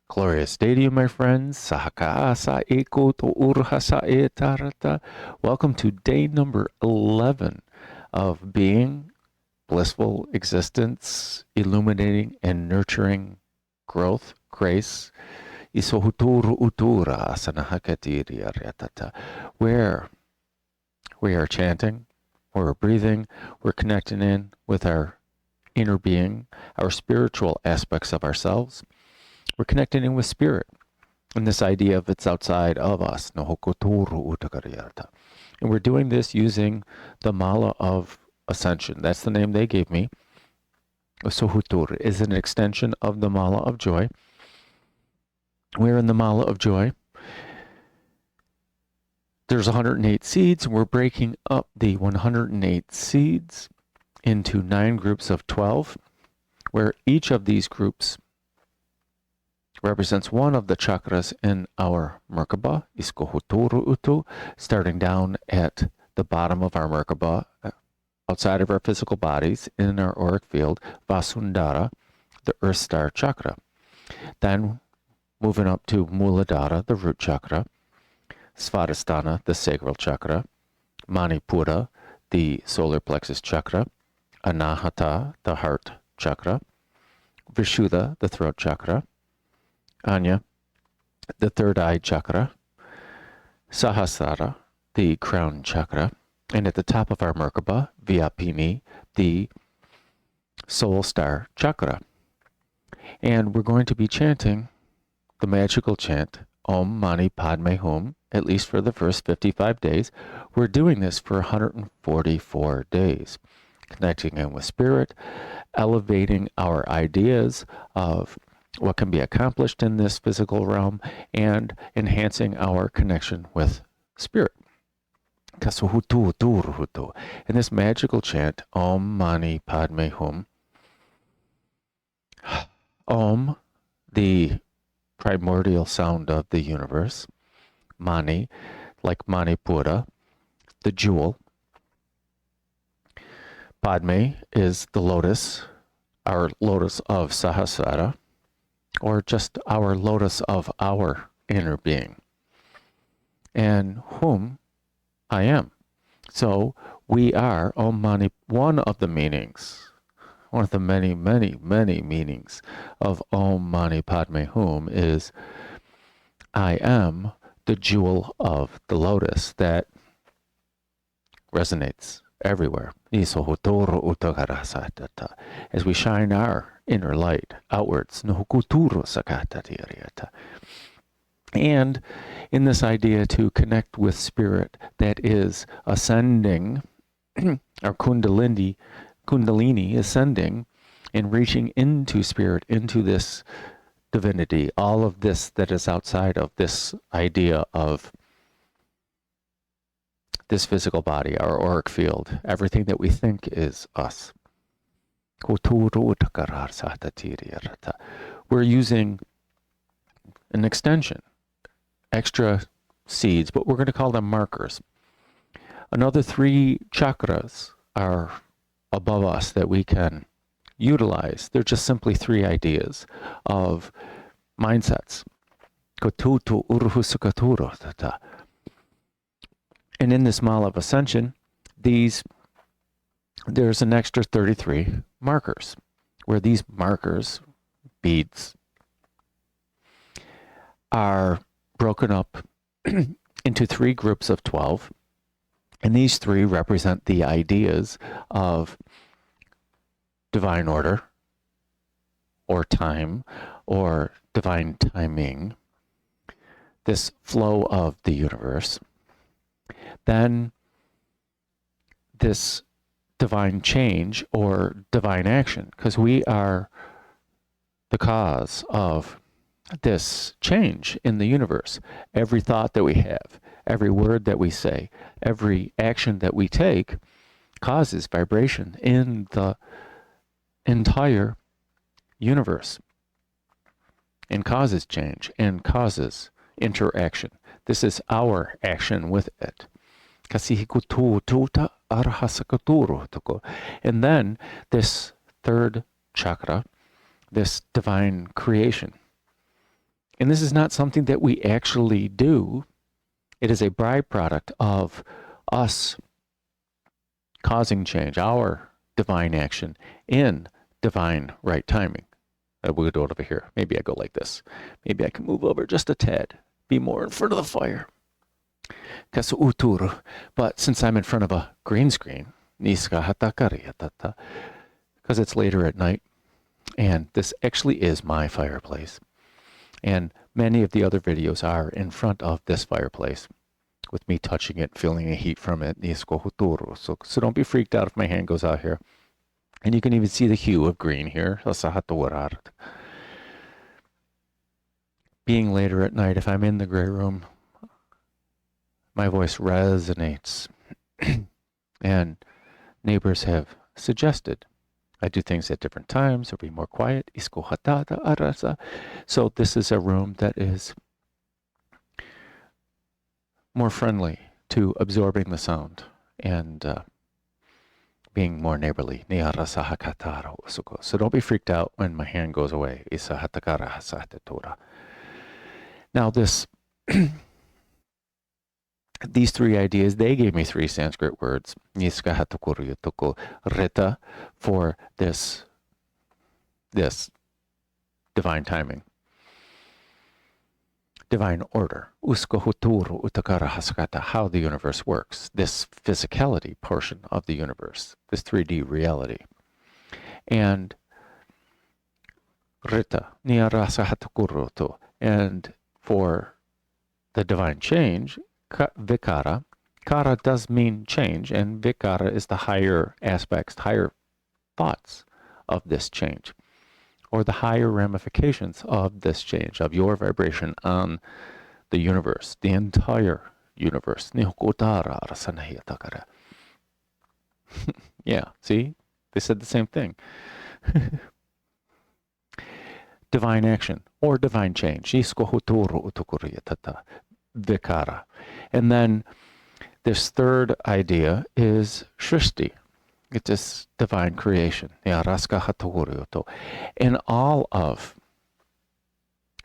Glorious day to you, my friends. Sahakaasa eko to urhasa e tarata. Welcome to day number 11 of being, blissful existence, illuminating and nurturing growth, grace. Isohuturu utura asanahakatiri aryatata. Where we are chanting, we're breathing, we're connecting in with our inner being, our spiritual aspects of ourselves. We're connecting in with spirit and this idea of it's outside of us. And we're doing this using the Mala of Ascension. That's the name they gave me. Sohutur is an extension of the Mala of Joy. We're in the Mala of Joy. There's 108 seeds. We're breaking up the 108 seeds into 9 groups of 12, where each of these groups represents one of the chakras in our Merkaba, Iskohuturu Utu, starting down at the bottom of our Merkaba, outside of our physical bodies, in our auric field, Vasundhara, the Earth Star chakra. Then moving up to Muladhara, the root chakra, Svadhisthana, the sacral chakra, Manipura, the solar plexus chakra, Anahata, the heart chakra, Vishuddha, the throat chakra, Anya, the third eye chakra, Sahasrara, the crown chakra, and at the top of our Merkaba, Vyapini, the soul star chakra. And we're going to be chanting the magical chant, Om Mani Padme Hum, at least for the first 55 days. We're doing this for 144 days, connecting in with spirit, elevating our ideas of what can be accomplished in this physical realm, and enhancing our connection with spirit. And this magical chant, Om Mani Padme Hum, Om, the primordial sound of the universe, Mani, like Manipura, the jewel, Padme is the lotus, our lotus of Sahasrara, or just our lotus of our inner being. And whom I am. So we are Om Mani. One of the meanings, one of the many, many, many meanings of Om Mani Padme Hum is I am the jewel of the lotus that resonates everywhere. As we shine our inner light outwards. And in this idea to connect with spirit that is ascending, our kundalini ascending and reaching into spirit, into this divinity, all of this that is outside of this idea of this physical body, our auric field, everything that we think is us. We're using an extension, extra seeds, but we're going to call them markers. Another 3 chakras are above us that we can utilize. They're just simply 3 ideas of mindsets. And in this Mala of Ascension, there's an extra 33 markers, where these markers, beads, are broken up into 3 groups of 12. And these 3 represent the ideas of divine order, or time, or divine timing, this flow of the universe. Then this divine change or divine action, because we are the cause of this change in the universe. Every thought that we have, every word that we say, every action that we take causes vibration in the entire universe, and causes change and causes interaction. This is our action with it. And then this third chakra, this divine creation, And this is not something that we actually do. It is a byproduct of us causing change, our divine action in divine right timing. We'll do it over here. Maybe I go like this. Maybe I can move over just a tad, be more in front of the fire. But since I'm in front of a green screen, because it's later at night, and this actually is my fireplace. And many of the other videos are in front of this fireplace with me touching it, feeling the heat from it. So don't be freaked out if my hand goes out here. And you can even see the hue of green here. Being later at night, if I'm in the gray room, my voice resonates. And neighbors have suggested I do things at different times or be more quiet. So this is a room that is more friendly to absorbing the sound and being more neighborly. So don't be freaked out when my hand goes away. Now these three ideas, they gave me three Sanskrit words. Rita for this divine timing. Divine order. How the universe works. This physicality portion of the universe. This 3D reality. And Rita. And for the divine change, Vikara. Kara does mean change, and Vikara is the higher aspects, higher thoughts of this change, or the higher ramifications of this change, of your vibration on the universe, the entire universe. Yeah, see? They said the same thing. Divine action, or divine change. Vikara. And then this third idea is Shrishti. It's this divine creation. In all of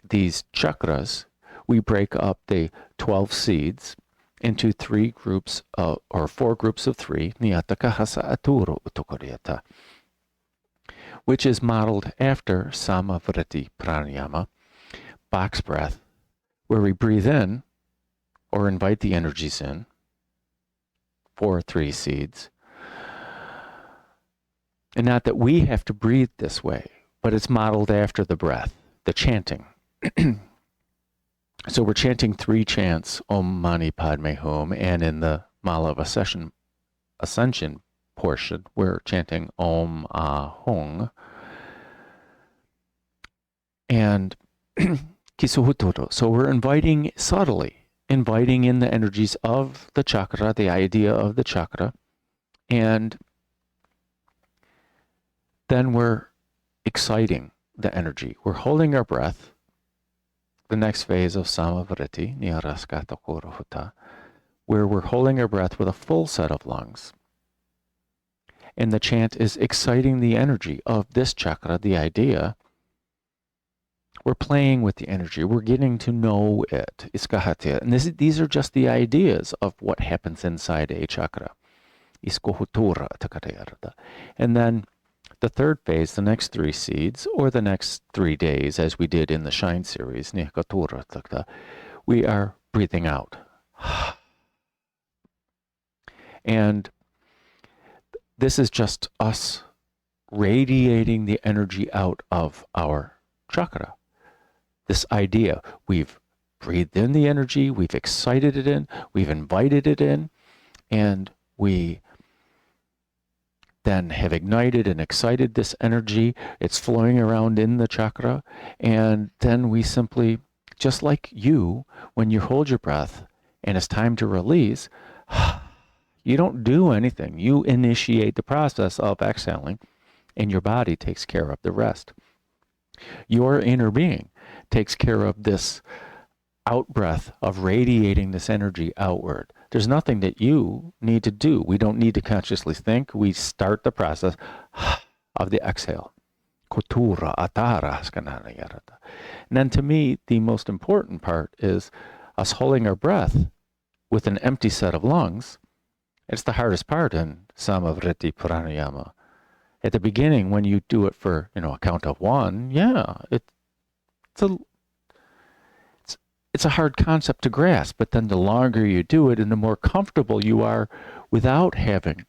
these chakras, we break up the 12 seeds into three groups or four groups of three, which is modeled after Samavriti Pranayama, box breath, where we breathe in or invite the energies in for three seeds. And not that we have to breathe this way, but it's modeled after the breath, the chanting. So we're chanting three chants, Om Mani Padme Hum, and in the Mala of Ascension portion, we're chanting Om Ahung. And Kisuhutoro. So we're inviting subtly, inviting in the energies of the chakra, the idea of the chakra, and then we're exciting the energy. We're holding our breath. The next phase of Samavriti, where we're holding our breath with a full set of lungs. And the chant is exciting the energy of this chakra, the idea. We're playing with the energy. We're getting to know it. And these are just the ideas of what happens inside a chakra. And then the third phase, the next three seeds, or the next 3 days, as we did in the Shine series, we are breathing out. And this is just us radiating the energy out of our chakra. This idea, we've breathed in the energy, we've excited it in, we've invited it in, and we then have ignited and excited this energy. It's flowing around in the chakra, and then we simply, just like you, when you hold your breath and it's time to release, you don't do anything. You initiate the process of exhaling, and your body takes care of the rest. Your inner being takes care of this out-breath of radiating this energy outward. There's nothing that you need to do. We don't need to consciously think. We start the process of the exhale. Kotura atara skanana yarata. And then to me, the most important part is us holding our breath with an empty set of lungs. It's the hardest part in Samavriti Pranayama. At the beginning, when you do it for, a count of one, it's a hard concept to grasp. But then the longer you do it and the more comfortable you are without having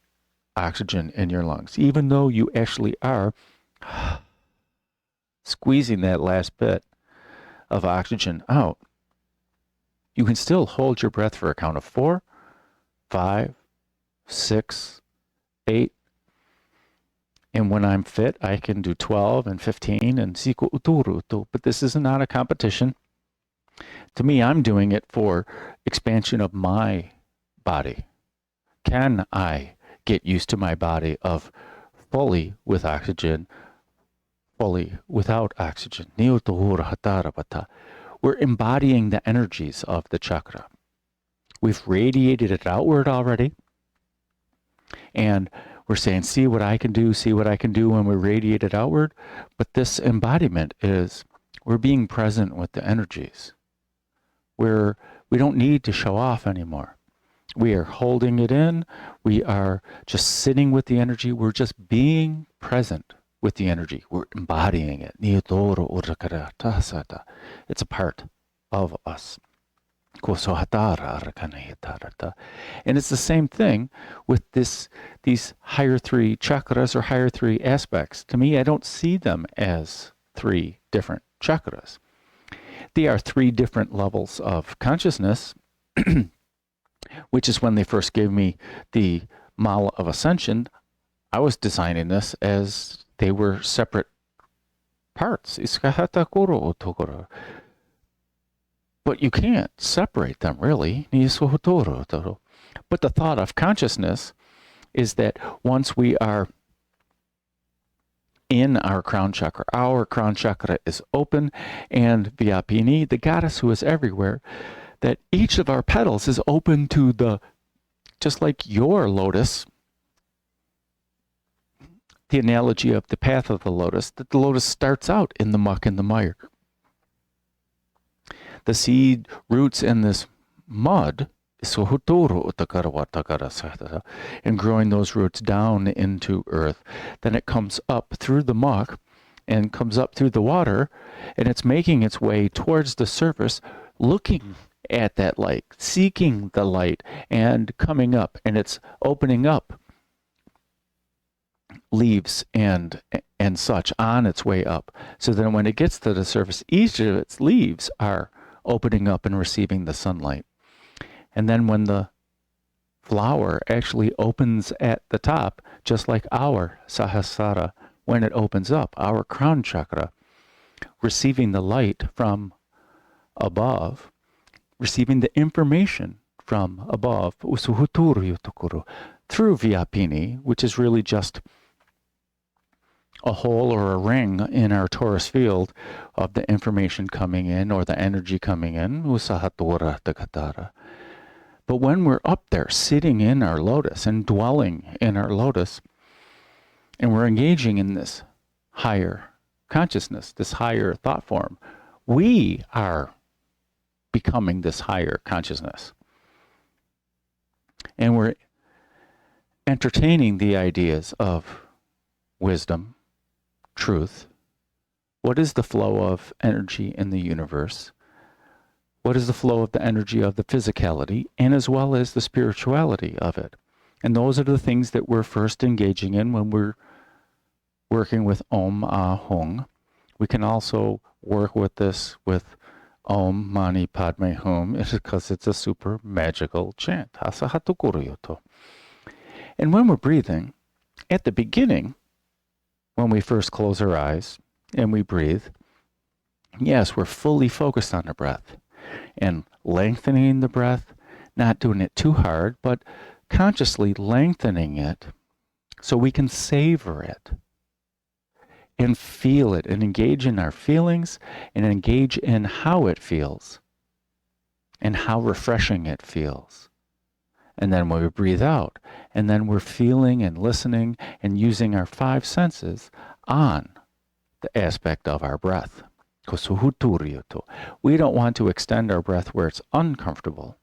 oxygen in your lungs, even though you actually are squeezing that last bit of oxygen out, you can still hold your breath for a count of 4, 5, 6, 8. And when I'm fit, I can do 12 and 15 and siku uturutu. But this is not a competition. To me, I'm doing it for expansion of my body. Can I get used to my body of fully with oxygen, fully without oxygen? We're embodying the energies of the chakra. We've radiated it outward already. And we're saying, see what I can do when we radiate it outward. But this embodiment is, we're being present with the energies. We don't need to show off anymore. We are holding it in. We are just sitting with the energy. We're just being present with the energy. We're embodying it. It's a part of us. And it's the same thing with these higher 3 chakras or higher 3 aspects. To me, I don't see them as 3 different chakras. They are 3 different levels of consciousness, which is when they first gave me the Mala of Ascension. I was designing this as they were separate parts. But you can't separate them, really. But the thought of consciousness is that once we are in our crown chakra is open, and Vyapini, the goddess who is everywhere, that each of our petals is open to just like your lotus, the analogy of the path of the lotus, that the lotus starts out in the muck and the mire. The seed roots in this mud, and growing those roots down into earth. Then it comes up through the muck and comes up through the water, and it's making its way towards the surface, looking at that light, seeking the light, and coming up, and it's opening up leaves and such on its way up. So then when it gets to the surface, each of its leaves are opening up and receiving the sunlight. And then when the flower actually opens at the top, just like our Sahasrara, when it opens up, our crown chakra, receiving the light from above, receiving the information from above, through Vyapini, which is really just a hole or a ring in our torus field of the information coming in or the energy coming in. But when we're up there sitting in our lotus and dwelling in our lotus, and we're engaging in this higher consciousness, this higher thought form, we are becoming this higher consciousness. And we're entertaining the ideas of wisdom, truth. What is the flow of energy in the universe? What is the flow of the energy of the physicality, and as well as the spirituality of it? And those are the things that we're first engaging in when we're working with Om Hung. We can also work with this with Om Mani Padme Hum, because it's a super magical chant. And when we're breathing, at the beginning, when we first close our eyes and we breathe, yes, we're fully focused on the breath and lengthening the breath, not doing it too hard, but consciously lengthening it so we can savor it and feel it and engage in our feelings and engage in how it feels and how refreshing it feels. And then when we breathe out, and then we're feeling and listening and using our 5 senses on the aspect of our breath. We don't want to extend our breath where it's uncomfortable.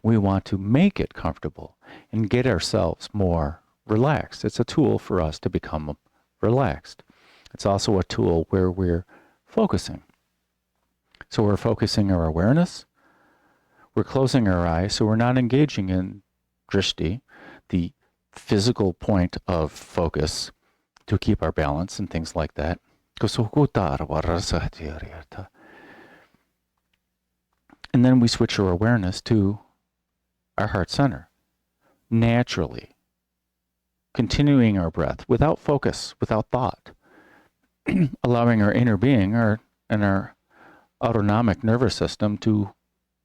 We want to make it comfortable and get ourselves more relaxed. It's a tool for us to become relaxed. It's also a tool where we're focusing. So we're focusing our awareness. We're closing our eyes, so we're not engaging in drishti, the physical point of focus to keep our balance and things like that. And then we switch our awareness to our heart center, naturally, continuing our breath without focus, without thought, allowing our inner being and our autonomic nervous system to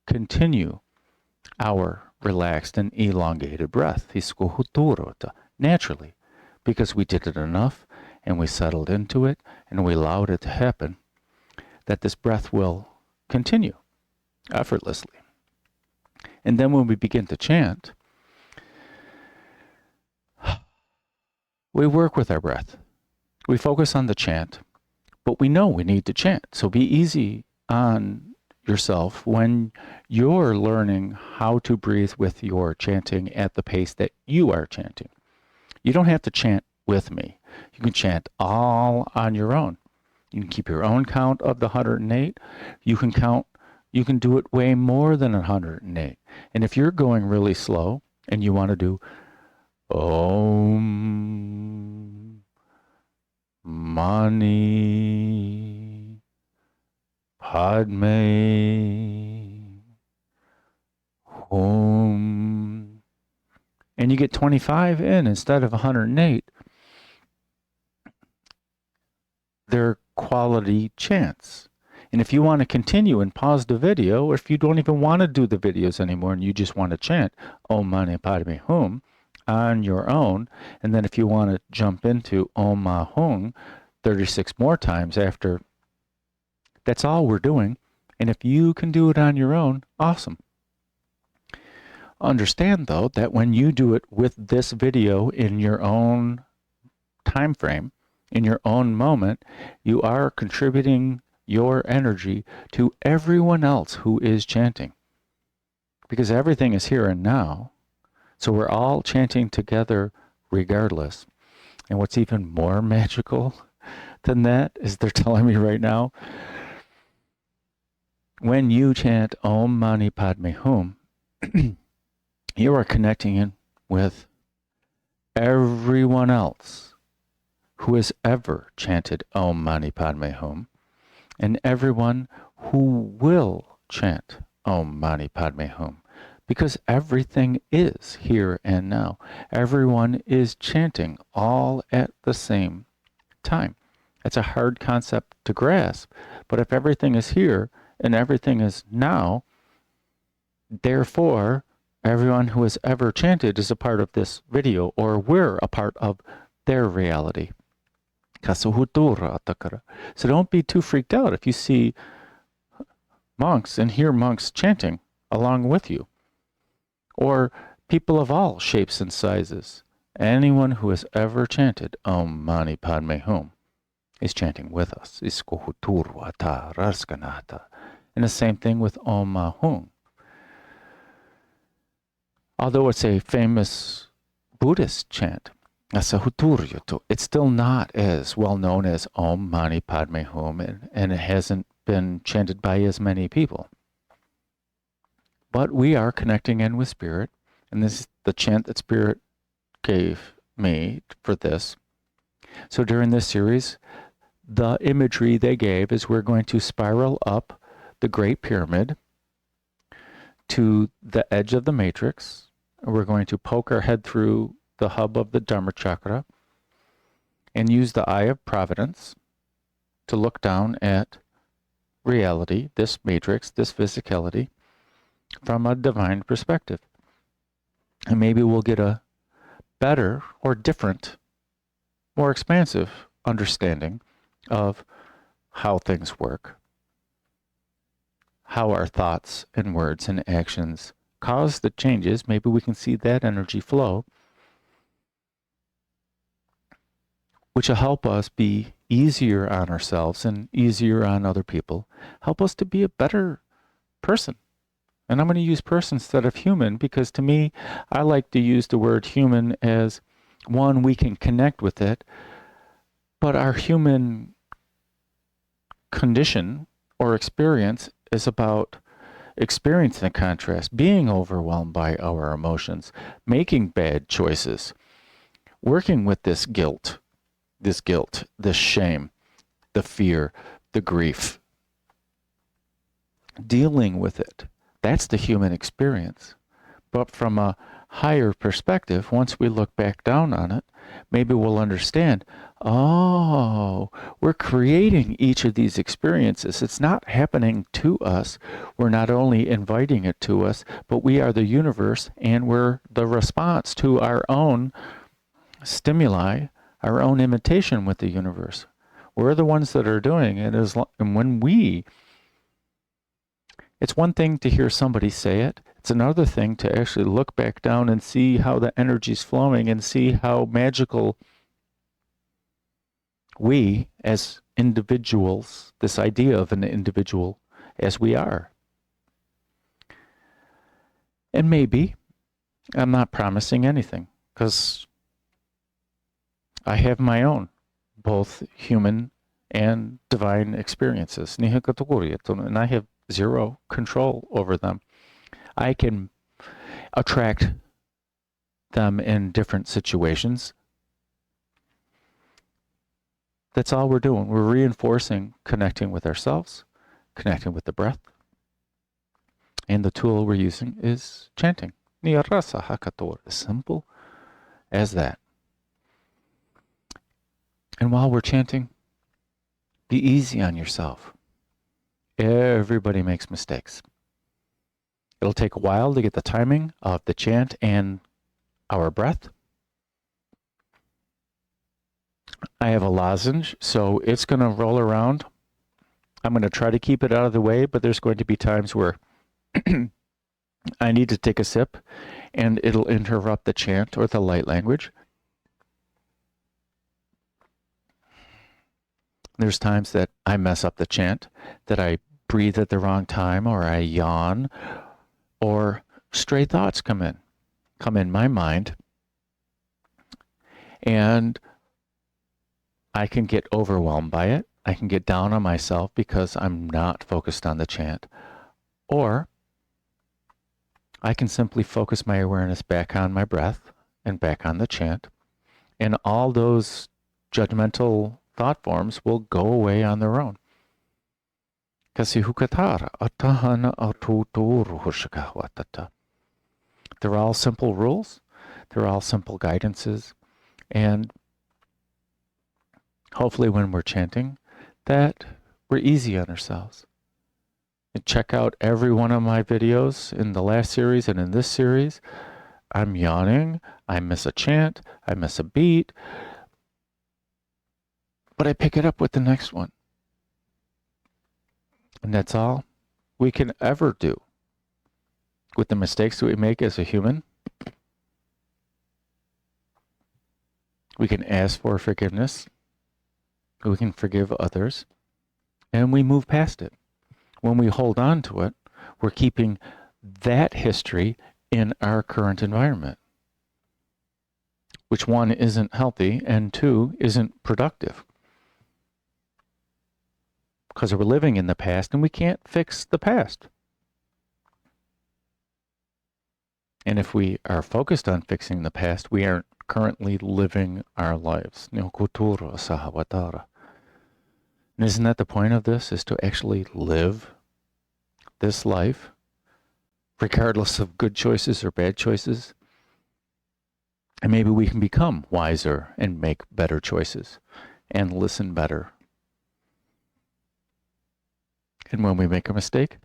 continue our relaxed and elongated breath, naturally, because we did it enough and we settled into it and we allowed it to happen, that this breath will continue effortlessly. And then when we begin to chant, we work with our breath. We focus on the chant, but we know we need to chant. So be easy on yourself when you're learning how to breathe with your chanting at the pace that you are chanting. You don't have to chant with me. You can chant all on your own. You can keep your own count of the 108. You can do it way more than 108. And if you're going really slow and you want to do Om Mani Padme Hum, and you get 25 in instead of 108, they're quality chants. And if you want to continue and pause the video, or if you don't even want to do the videos anymore and you just want to chant Om Mani Padme Hum on your own, and then if you want to jump into Om Ma Hum 36 more times after, that's all we're doing. And if you can do it on your own, awesome. Understand, though, that when you do it with this video in your own time frame, in your own moment, you are contributing your energy to everyone else who is chanting. Because everything is here and now. So we're all chanting together regardless. And what's even more magical than that is they're telling me right now, when you chant Om Mani Padme Hum, you are connecting in with everyone else who has ever chanted Om Mani Padme Hum, and everyone who will chant Om Mani Padme Hum, because everything is here and now. Everyone is chanting all at the same time. It's a hard concept to grasp, but if everything is here and everything is now, therefore, everyone who has ever chanted is a part of this video, or we're a part of their reality. So don't be too freaked out if you see monks and hear monks chanting along with you, or people of all shapes and sizes. Anyone who has ever chanted Om Mani Padme Hum is chanting with us. And the same thing with Om Ma Hum. Although it's a famous Buddhist chant, it's still not as well known as Om Mani Padme Hum, and it hasn't been chanted by as many people. But we are connecting in with Spirit, and this is the chant that Spirit gave me for this. So during this series, the imagery they gave is we're going to spiral up the Great Pyramid to the edge of the matrix. We're going to poke our head through the hub of the dharma chakra and use the Eye of Providence to look down at reality, this matrix, this physicality, from a divine perspective. And maybe we'll get a better or different, more expansive understanding of how things work, how our thoughts and words and actions cause the changes. Maybe we can see that energy flow, which will help us be easier on ourselves and easier on other people, help us to be a better person. And I'm going to use person instead of human because to me, I like to use the word human as one, we can connect with it, but our human condition or experience is about experiencing the contrast, being overwhelmed by our emotions, making bad choices, working with this guilt, this shame, the fear, the grief, dealing with it. That's the human experience. But from a higher perspective, once we look back down on it, maybe we'll understand, oh, we're creating each of these experiences. It's not happening to us. We're not only inviting it to us, but we are the universe and we're the response to our own stimuli, our own imitation with the universe. We're the ones that are doing it. And when it's one thing to hear somebody say it. It's another thing to actually look back down and see how the energy's flowing and see how magical we as individuals, this idea of an individual as we are. And maybe, I'm not promising anything because I have my own, both human and divine experiences. And I have zero control over them. I can attract them in different situations. That's all we're doing. We're reinforcing connecting with ourselves, connecting with the breath. And the tool we're using is chanting. As simple as that. And while we're chanting, be easy on yourself. Everybody makes mistakes. It'll take a while to get the timing of the chant and our breath. I have a lozenge, so it's going to roll around. I'm going to try to keep it out of the way, but there's going to be times where I need to take a sip and it'll interrupt the chant or the light language. There's times that I mess up the chant, that I breathe at the wrong time, or I yawn, or stray thoughts come in my mind, and I can get overwhelmed by it. I can get down on myself because I'm not focused on the chant. Or I can simply focus my awareness back on my breath and back on the chant, and all those judgmental thought forms will go away on their own. They're all simple rules. They're all simple guidances. And hopefully when we're chanting, that we're easy on ourselves. And check out every one of my videos in the last series and in this series. I'm yawning. I miss a chant. I miss a beat. But I pick it up with the next one. And that's all we can ever do with the mistakes that we make as a human. We can ask for forgiveness. We can forgive others. And we move past it. When we hold on to it, we're keeping that history in our current environment, which one, isn't healthy, and two, isn't productive. Because we're living in the past and we can't fix the past. And if we are focused on fixing the past, we aren't currently living our lives. And isn't that the point of this, is to actually live this life, regardless of good choices or bad choices? And maybe we can become wiser and make better choices and listen better. And when we make a mistake,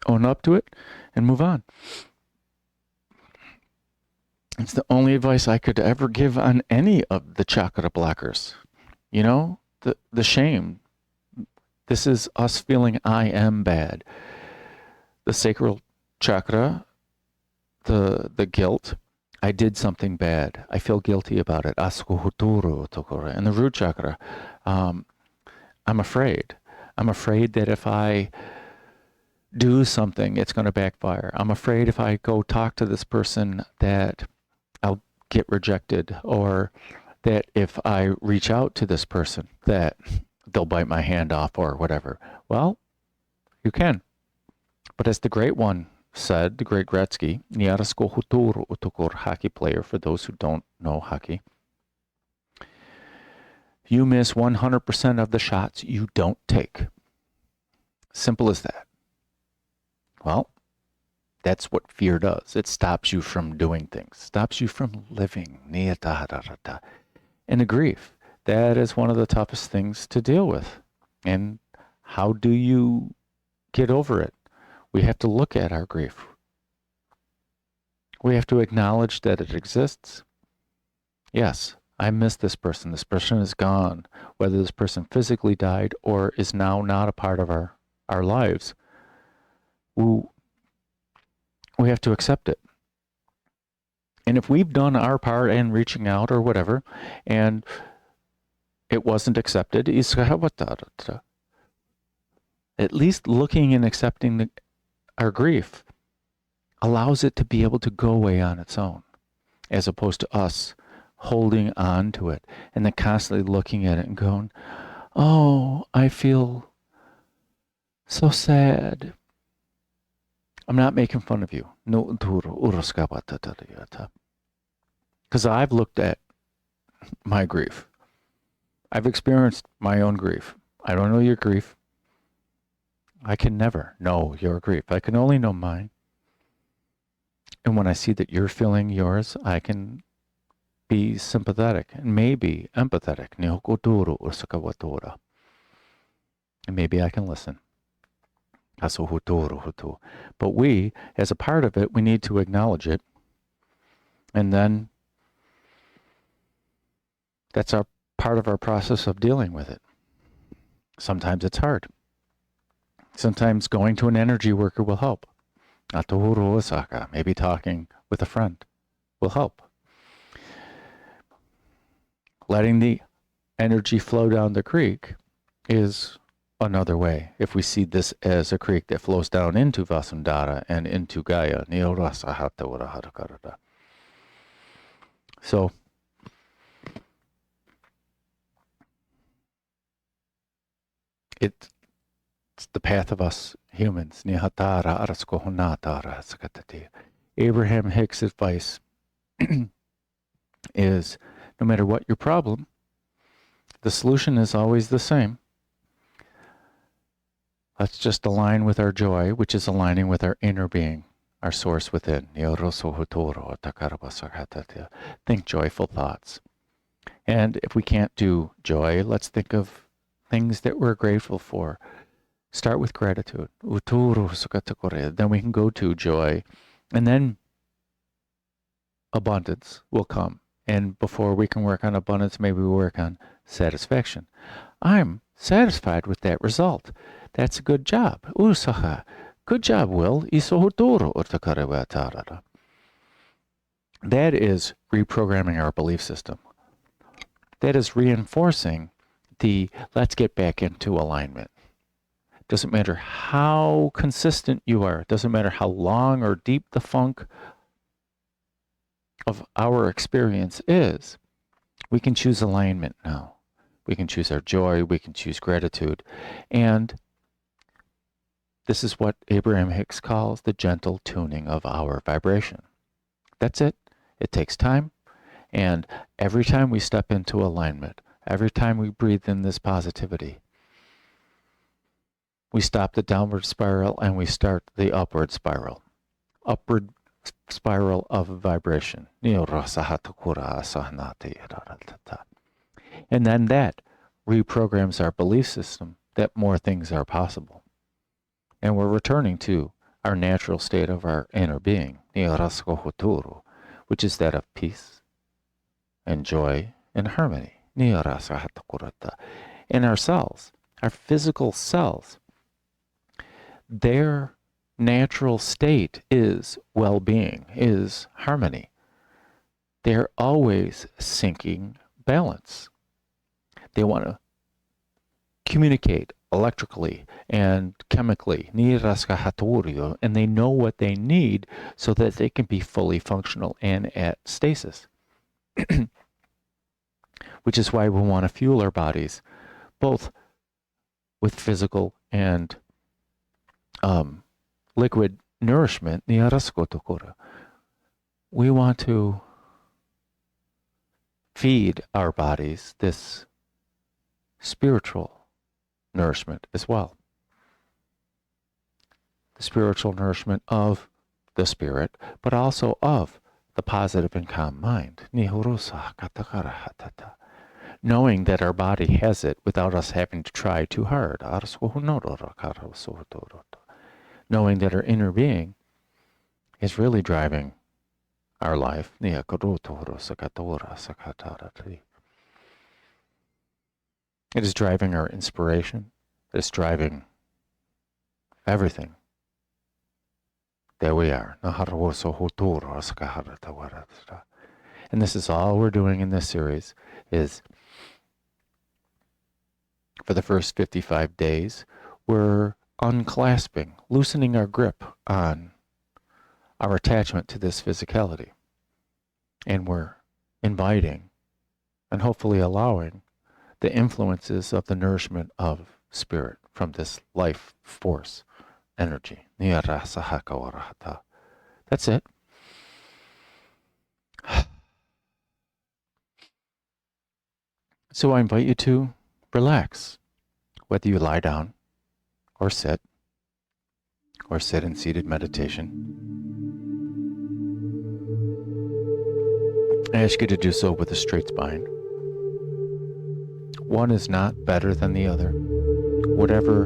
own up to it and move on. It's the only advice I could ever give on any of the chakra blockers. You know, the shame. This is us feeling I am bad. The sacral chakra, the guilt, I did something bad. I feel guilty about it. And the root chakra, I'm afraid. I'm afraid that if I do something, it's going to backfire. I'm afraid if I go talk to this person that I'll get rejected, or that if I reach out to this person that they'll bite my hand off or whatever. Well, you can. But as the great one said, the great Gretzky, hockey player, for those who don't know hockey, you miss 100% of the shots you don't take. Simple as that. Well, that's what fear does. It stops you from doing things, stops you from living. And the grief, that is one of the toughest things to deal with. And how do you get over it? We have to look at our grief. We have to acknowledge that it exists. Yes, I miss this person. This person is gone. Whether this person physically died or is now not a part of our lives, we have to accept it. And if we've done our part in reaching out or whatever, and it wasn't accepted, at least looking and accepting our grief allows it to be able to go away on its own, as opposed to us holding on to it and then constantly looking at it and going, oh, I feel so sad. I'm not making fun of you. No, because I've looked at my grief. I've experienced my own grief. I don't know your grief. I can never know your grief. I can only know mine. And when I see that you're feeling yours, I can be sympathetic and maybe empathetic. And maybe I can listen. But we, as a part of it, we need to acknowledge it. And then that's our part of our process of dealing with it. Sometimes it's hard. Sometimes going to an energy worker will help. Maybe talking with a friend will help. Letting the energy flow down the creek is another way. If we see this as a creek that flows down into Vasundhara and into Gaia. So, it's the path of us humans. Abraham Hicks' advice is, no matter what your problem, the solution is always the same. Let's just align with our joy, which is aligning with our inner being, our source within. Think joyful thoughts. And if we can't do joy, let's think of things that we're grateful for. Start with gratitude. Then we can go to joy. And then abundance will come. And before we can work on abundance, maybe we work on satisfaction. I'm satisfied with that result. That's a good job. Good job, Will. That is reprogramming our belief system. That is reinforcing the let's get back into alignment. Doesn't matter how consistent you are. It doesn't matter how long or deep the funk of our experience is. We can choose alignment now. We can choose our joy. We can choose gratitude. And this is what Abraham Hicks calls the gentle tuning of our vibration. That's it. It takes time. And every time we step into alignment, every time we breathe in this positivity, we stop the downward spiral and we start the upward spiral. Upward spiral of vibration. And then that reprograms our belief system that more things are possible. And we're returning to our natural state of our inner being, which is that of peace and joy and harmony. In our cells, our physical cells, their natural state is well-being, is harmony. they're always seeking balance. They want to communicate electrically and chemically, and they know what they need so that they can be fully functional and at stasis. Which is why we want to fuel our bodies both with physical and liquid nourishment. We want to feed our bodies this spiritual nourishment as well. The spiritual nourishment of the spirit, but also of the positive and calm mind. Knowing that our body has it without us having to try too hard. Knowing that our inner being is really driving our life. It is driving our inspiration. It is driving everything. There we are. And this is all we're doing in this series is for the first 55 days, we're unclasping, loosening our grip on our attachment to this physicality. And we're inviting and hopefully allowing the influences of the nourishment of spirit from this life force energy. That's it. So I invite you to relax, whether you lie down or sit in seated meditation. I ask you to do so with a straight spine. One is not better than the other. Whatever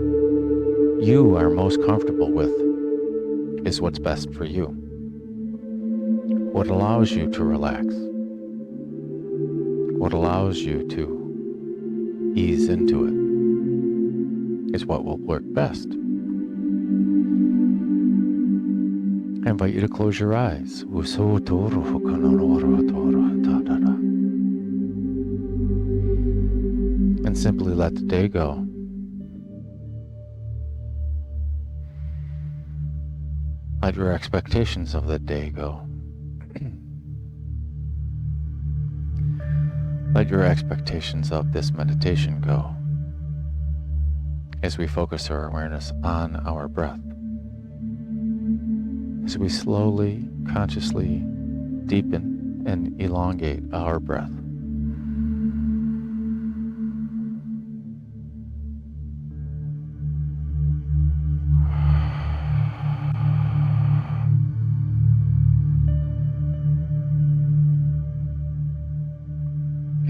you are most comfortable with is what's best for you. What allows you to relax, what allows you to ease into it, is what will work best. I invite you to close your eyes. And simply let the day go. Let your expectations of the day go. Let your expectations of this meditation go as we focus our awareness on our breath. As we slowly, consciously deepen and elongate our breath.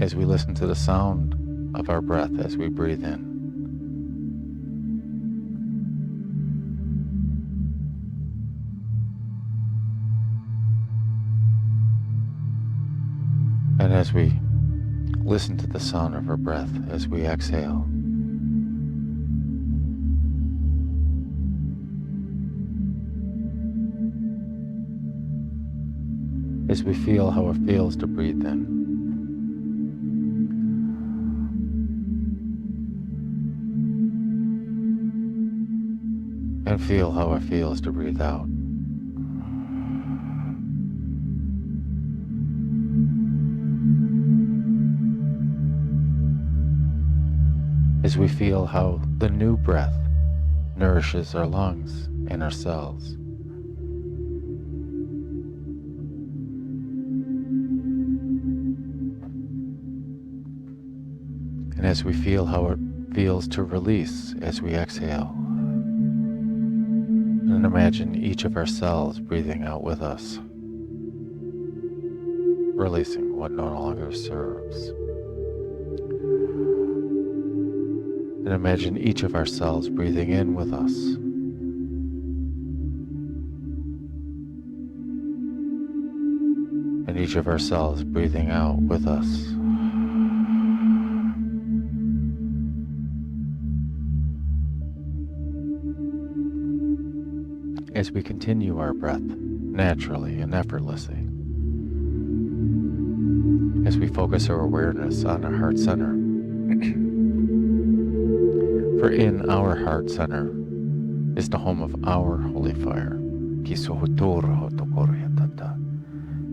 As we listen to the sound of our breath as we breathe in. And as we listen to the sound of our breath as we exhale. As we feel how it feels to breathe in. And feel how it feels to breathe out. As we feel how the new breath nourishes our lungs and our cells. And as we feel how it feels to release as we exhale. And imagine each of our cells breathing out with us, releasing what no longer serves. And imagine each of our cells breathing in with us. And each of our cells breathing out with us. As we continue our breath naturally and effortlessly. as we focus our awareness on our heart center. For in our heart center is the home of our holy fire.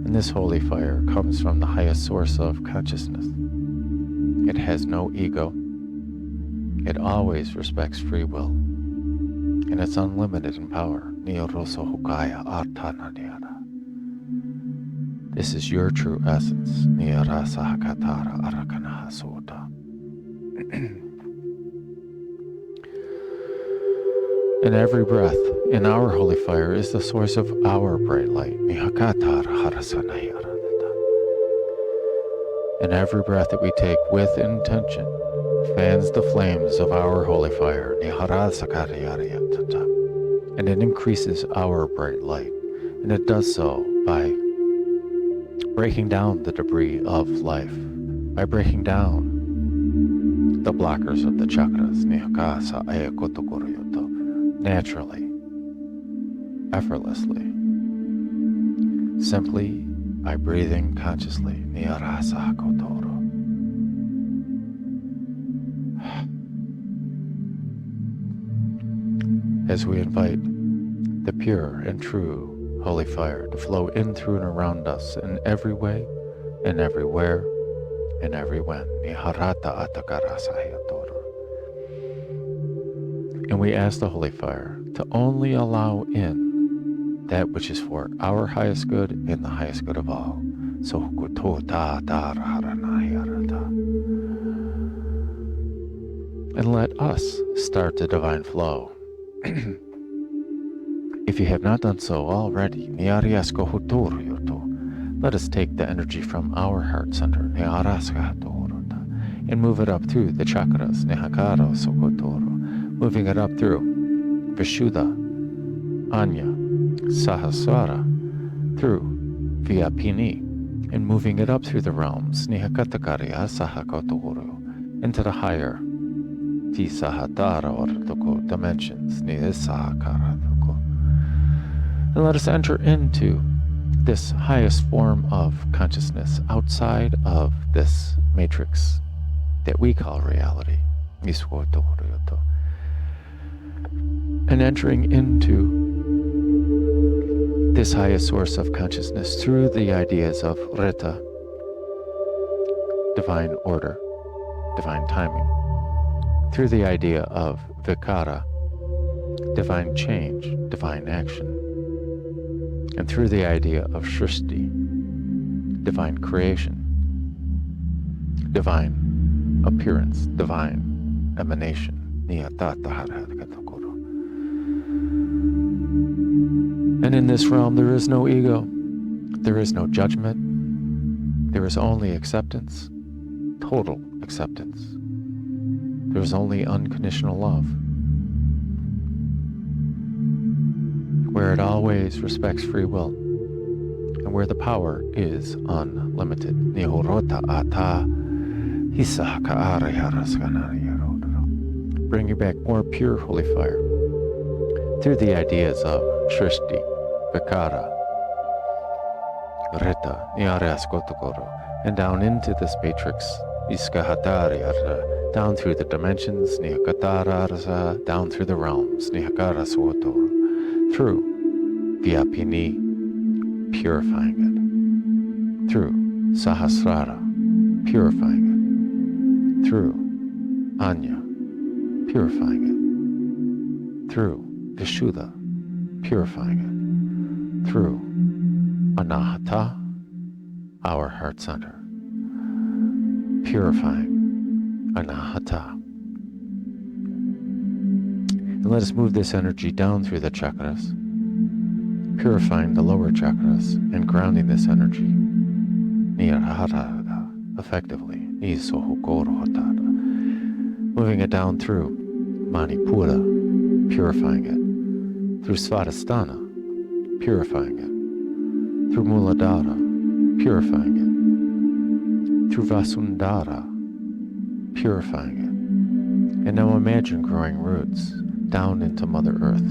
And this holy fire comes from the highest source of consciousness. It has no ego. It always respects free will. And it's unlimited in power. This is your true essence. In every breath, in our holy fire is the source of our bright light. And every breath that we take with intention fans the flames of our holy fire. And it increases our bright light. And it does so by breaking down the debris of life, by breaking down the blockers of the chakras, naturally, effortlessly, simply by breathing consciously. As we invite the pure and true holy fire to flow in, through, and around us in every way, and everywhere, and every when. And we ask the holy fire to only allow in that which is for our highest good and the highest good of all. And let us start the divine flow. If you have not done so already, let us take the energy from our heart center and move it up through the chakras, moving it up through Vishuddha, Anya, Sahasrara, through Vyapini, and moving it up through the realms, into the higher dimensions. And let us enter into this highest form of consciousness outside of this matrix that we call reality. And entering into this highest source of consciousness through the ideas of Rita, divine order, divine timing, through the idea of Vikara, divine change, divine action, and through the idea of Shrishti, divine creation, divine appearance, divine emanation. And in this realm there is no ego, there is no judgment, there is only acceptance, total acceptance. There is only unconditional love, where it always respects free will, and where the power is unlimited. Bring you back more pure holy fire through the ideas of Shrishti, Vikara, Rita, and down into this matrix, down through the dimensions, down through the realms, through Vyapini, purifying it, through Sahasrara, purifying it, through Anya, purifying it, through Vishuddha, purifying it, through Anahata, our heart center, purifying Anahata. And let us move this energy down through the chakras, purifying the lower chakras and grounding this energy effectively, moving it down through Manipura, purifying it, through Svadhisthana, purifying it, through Muladhara, purifying it, through Vasundhara, purifying it. And now imagine growing roots down into Mother Earth,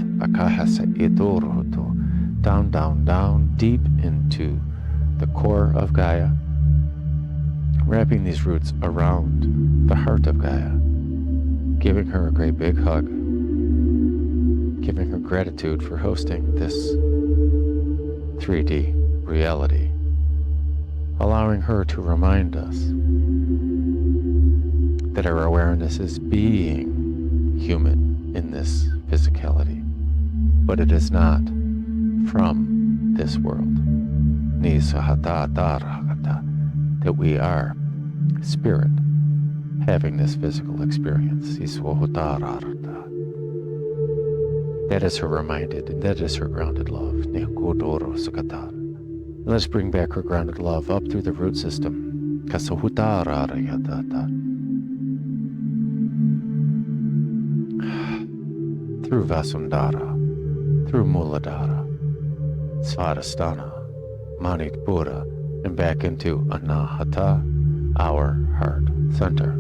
down, down, down, deep into the core of Gaia, wrapping these roots around the heart of Gaia, giving her a great big hug, giving her gratitude for hosting this 3D reality, allowing her to remind us that our awareness is being human in this physicality, but it is not from this world. That we are spirit having this physical experience. That is her reminded, and that is her grounded love. Let's bring back her grounded love up through the root system. Through Vasundhara, through Muladhara, Svadhisthana, Manipura, and back into Anahata, our heart center.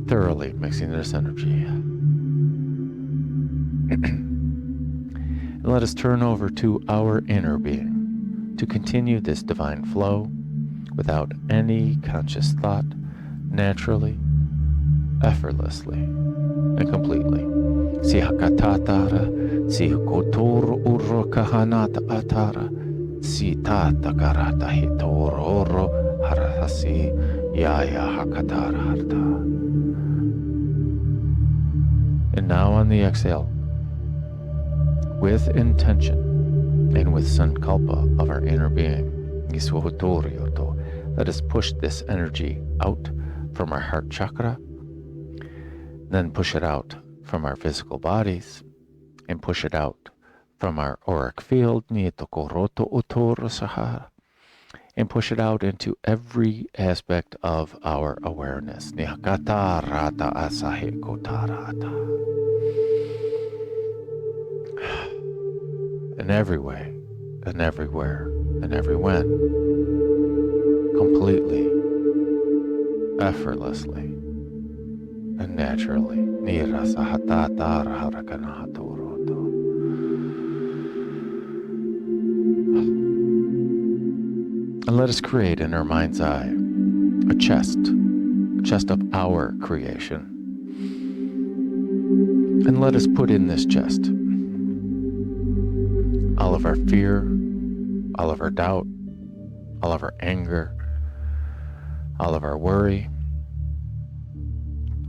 Thoroughly mixing this energy. And let us turn over to our inner being to continue this divine flow without any conscious thought, naturally, effortlessly, and completely. Sihakatatara, sihakotoro uro kahanata atara, sitata karata hitororo harahasi yaya hakatara harta. And now on the exhale, with intention and with sankalpa of our inner being, let us push this energy out from our heart chakra, then push it out from our physical bodies, and push it out from our auric field, and push it out into every aspect of our awareness. In every way, and everywhere, and every when, completely, effortlessly, and naturally. And let us create in our mind's eye a chest of our creation. And let us put in this chest all of our fear, all of our doubt, all of our anger, all of our worry,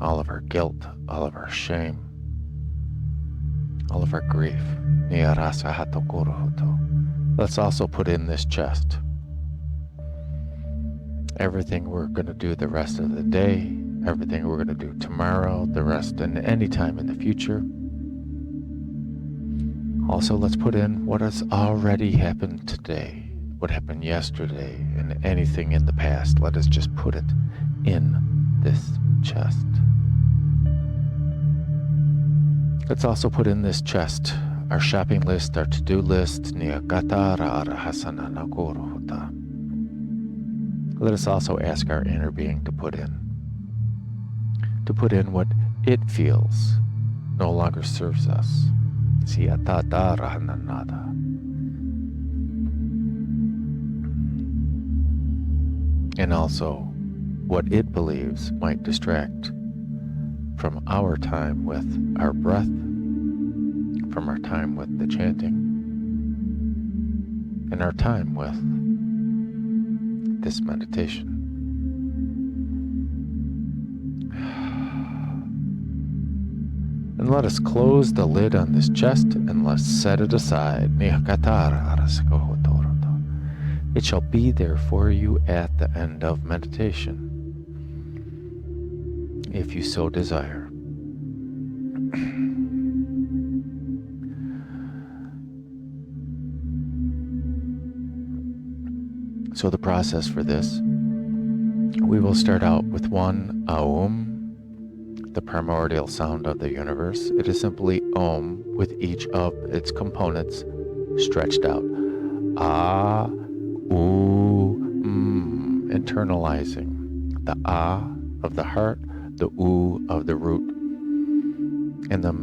all of our guilt, all of our shame, all of our grief. Let's also put in this chest everything we're going to do the rest of the day, everything we're going to do tomorrow, the rest, and any time in the future. Also, let's put in what has already happened today, what happened yesterday, and anything in the past. Let us just put it in this chest. Let's also put in this chest our shopping list, our to-do list. Let us also ask our inner being to put in what it feels no longer serves us. And also what it believes might distract from our time with our breath, from our time with the chanting, and our time with this meditation. And let us close the lid on this chest and let's set it aside. It shall be there for you at the end of meditation, if you so desire. So the process for this, we will start out with one Aum, the primordial sound of the universe. It is simply Om with each of its components stretched out. Ah, oo, internalizing the Ah of the heart, the Oo of the root, and the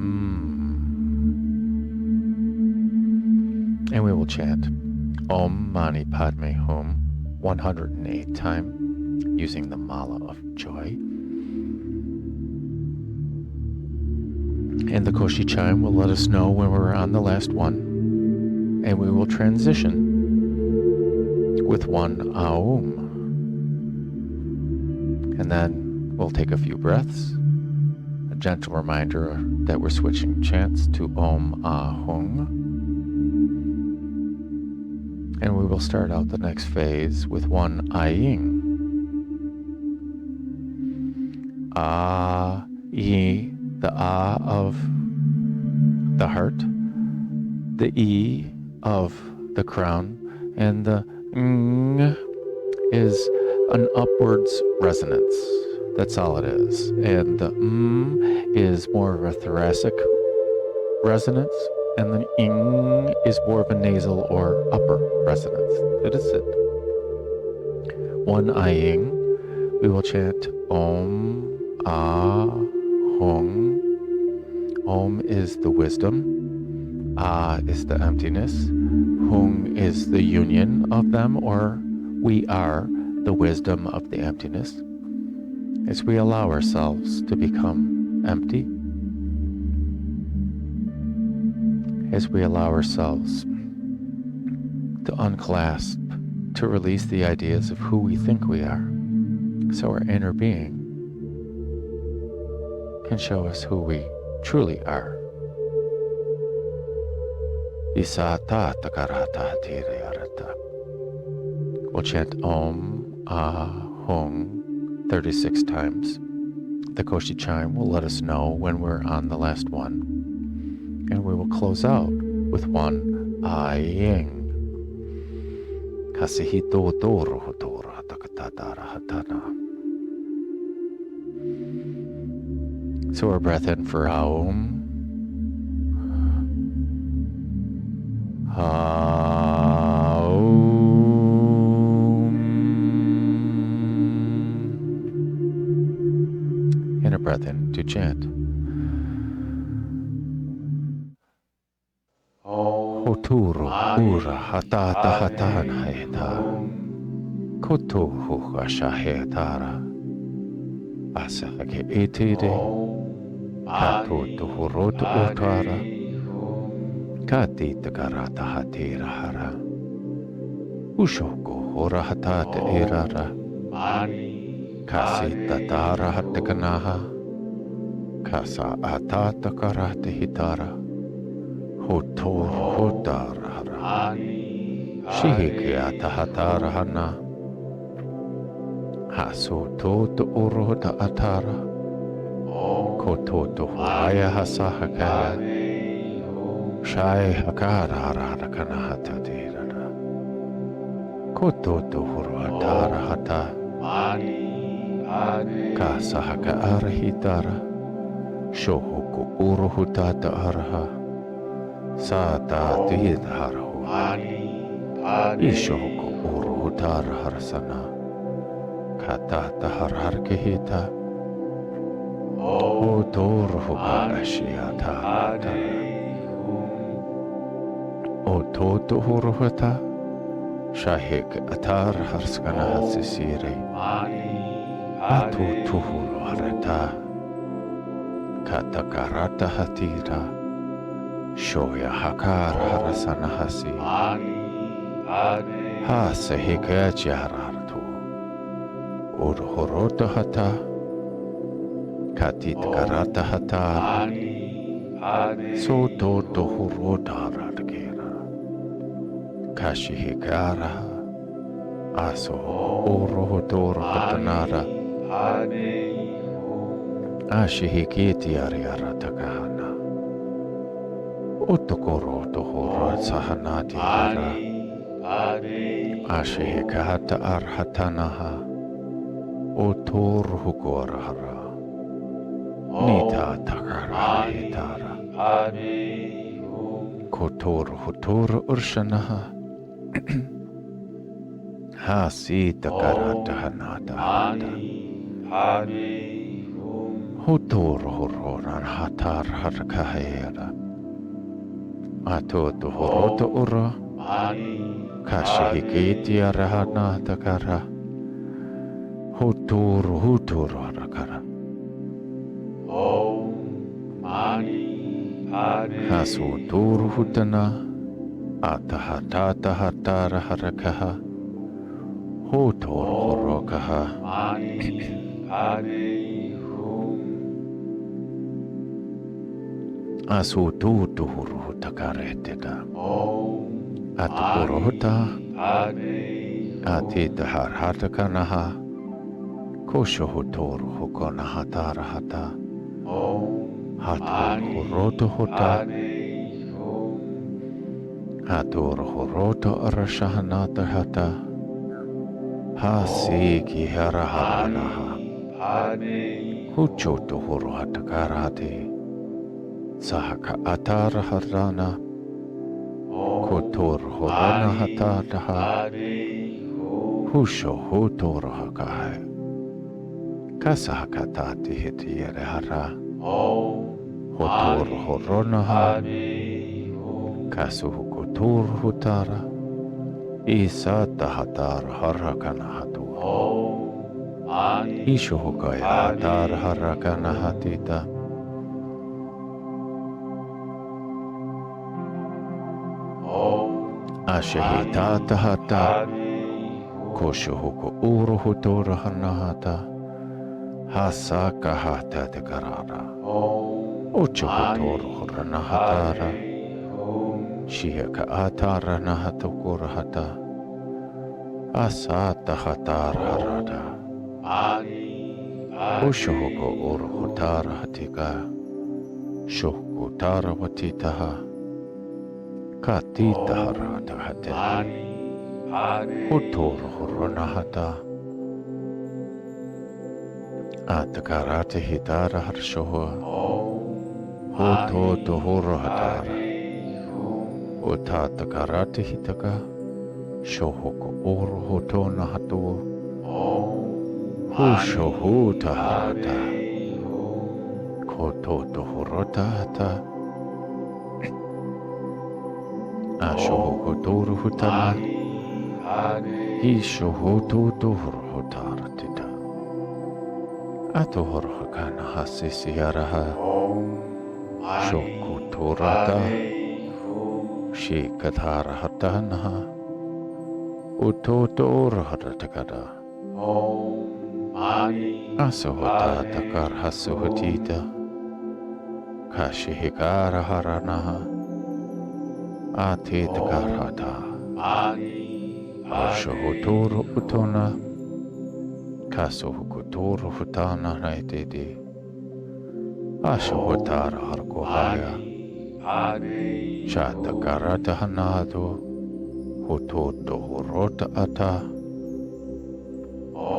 And we will chant Om Mani Padme Hum, 108th time using the Mala of Joy. And the Koshi chime will let us know when we're on the last one. And we will transition with one Aum. And then we'll take a few breaths. A gentle reminder that we're switching chants to Om Ahung. And we will start out the next phase with one Aying. A-E, the A of the heart, the E of the crown, and the Ng is an upwards resonance. That's all it is. And the is more of a thoracic resonance, and the ing is more of a nasal or upper resonance. That is it. One Aying, we will chant Om Ah Hung. Om is the wisdom. Ah is the emptiness. Hung is the union of them, or we are the wisdom of the emptiness. As we allow ourselves to become empty, as we allow ourselves to unclasp, to release the ideas of who we think we are, so our inner being can show us who we truly are. We'll chant Om Ah Hung 36 times. The Koshi chime will let us know when we're on the last one. And we will close out with one Aying. Kasihito Doro Hotora Takatadara Hatana. So our breath in for Aum. And a breath in to chant. Hoturo ura hatata hatan heta. Kotohu hashahetara. Asake etide. Kato tuhurot utara. Kati takarata hatira hara. Ushoko hora hatata irara. Kasi tatara hatakanaha. Kasa atata karate hitara. Hotor hotara hara. Shihike atahatara hana. Haso toto urota atara. Kototo huraya hasahakaya. Shai hakara harakana hatadirara. Kototo huruhatara hata. Kasahaka arahitara. Shohoku uruhutata araha. Sata didharahu. Ishohoku uruhutara harasana. Katata harharkehita. Otoruhu barashiyata. Ototo huruhata. Shahik atar harskana hatsisiri. Atu tuhuru harata. Katakarata hatira. Shoya hakar harasana hasi. Hase hikachi harartu. Urhorota hata. Katit karata hata. Soto tohurota harakera. Kashi hikara. Aso urohodoro katanara. Ashihikiti ariara takahana. Utokoro tohoro sahanati hara. Ashihikata arhatanaha. Otorhukora hara. Nita takara hitara. Kotor hutor urshanaha. Hasi takarata hanata hata. Hutor hororan hatar harkahera. Atoto horoto ura. Kashihikiti arahana takara. Huturu rakara. Mani Padme Hasuturu hutana. Atahatata hatara harakaha. Huturu horokaha. Mani Padme Hum. Asututuhuru takaretida. Om Atukuruhuta. Padme Atita harhatakanaha. Koshohutoru hukonahatarahata. Om Haturuhurotohuta. Padme Hum. Haturuhuroto arashahanatahata. Hasiki haraharanaha. Padme Huchotuhuruhatakarate. Sahaka ataraharana. Kotorhorana hatataha. Padme Hum. Husho hutorahakahe. Kasahakatati hitiyarehara. Om Hotorhoronaha. Padme Hum. Kasuhukoturhutara. Isatahatara harakanahatu. Om Mani Ishuhukaya hatara harakanahatita. Ashahitatahata. Koshuhuko uruhutorahanahata. Hasakahata tekarara. Uchuhutoruhuranahatara. Shihaka atara nahatokurahata. Asatahatara harada. Ushuhuko uruhutara hatika. Shuhukutara watitaha. Katita harada hateta. Uturuhurunahata. Atakarate hitara harshoha. Utotuhuruhatara. Utatakarate hitaka. Shohuko uruhutonahatu. Hushohutaharata. Kototuhurutahata. Ashuhukuturuhutana. Ishuhututuhuruhutaratita. Atuhuruhakana hasisiyaraha. Shokuturata. Shikatarahatanaha. Utotoruhatakada. Asuhutatakar hasuhutita. Kashihikara haranaha. Atitakarhata. Ashuhuturu utona. Kasuhukuturu hutana naitidi. Ashuhutara harkohaya. Shatakarata hanadu. Hututu hurota ata.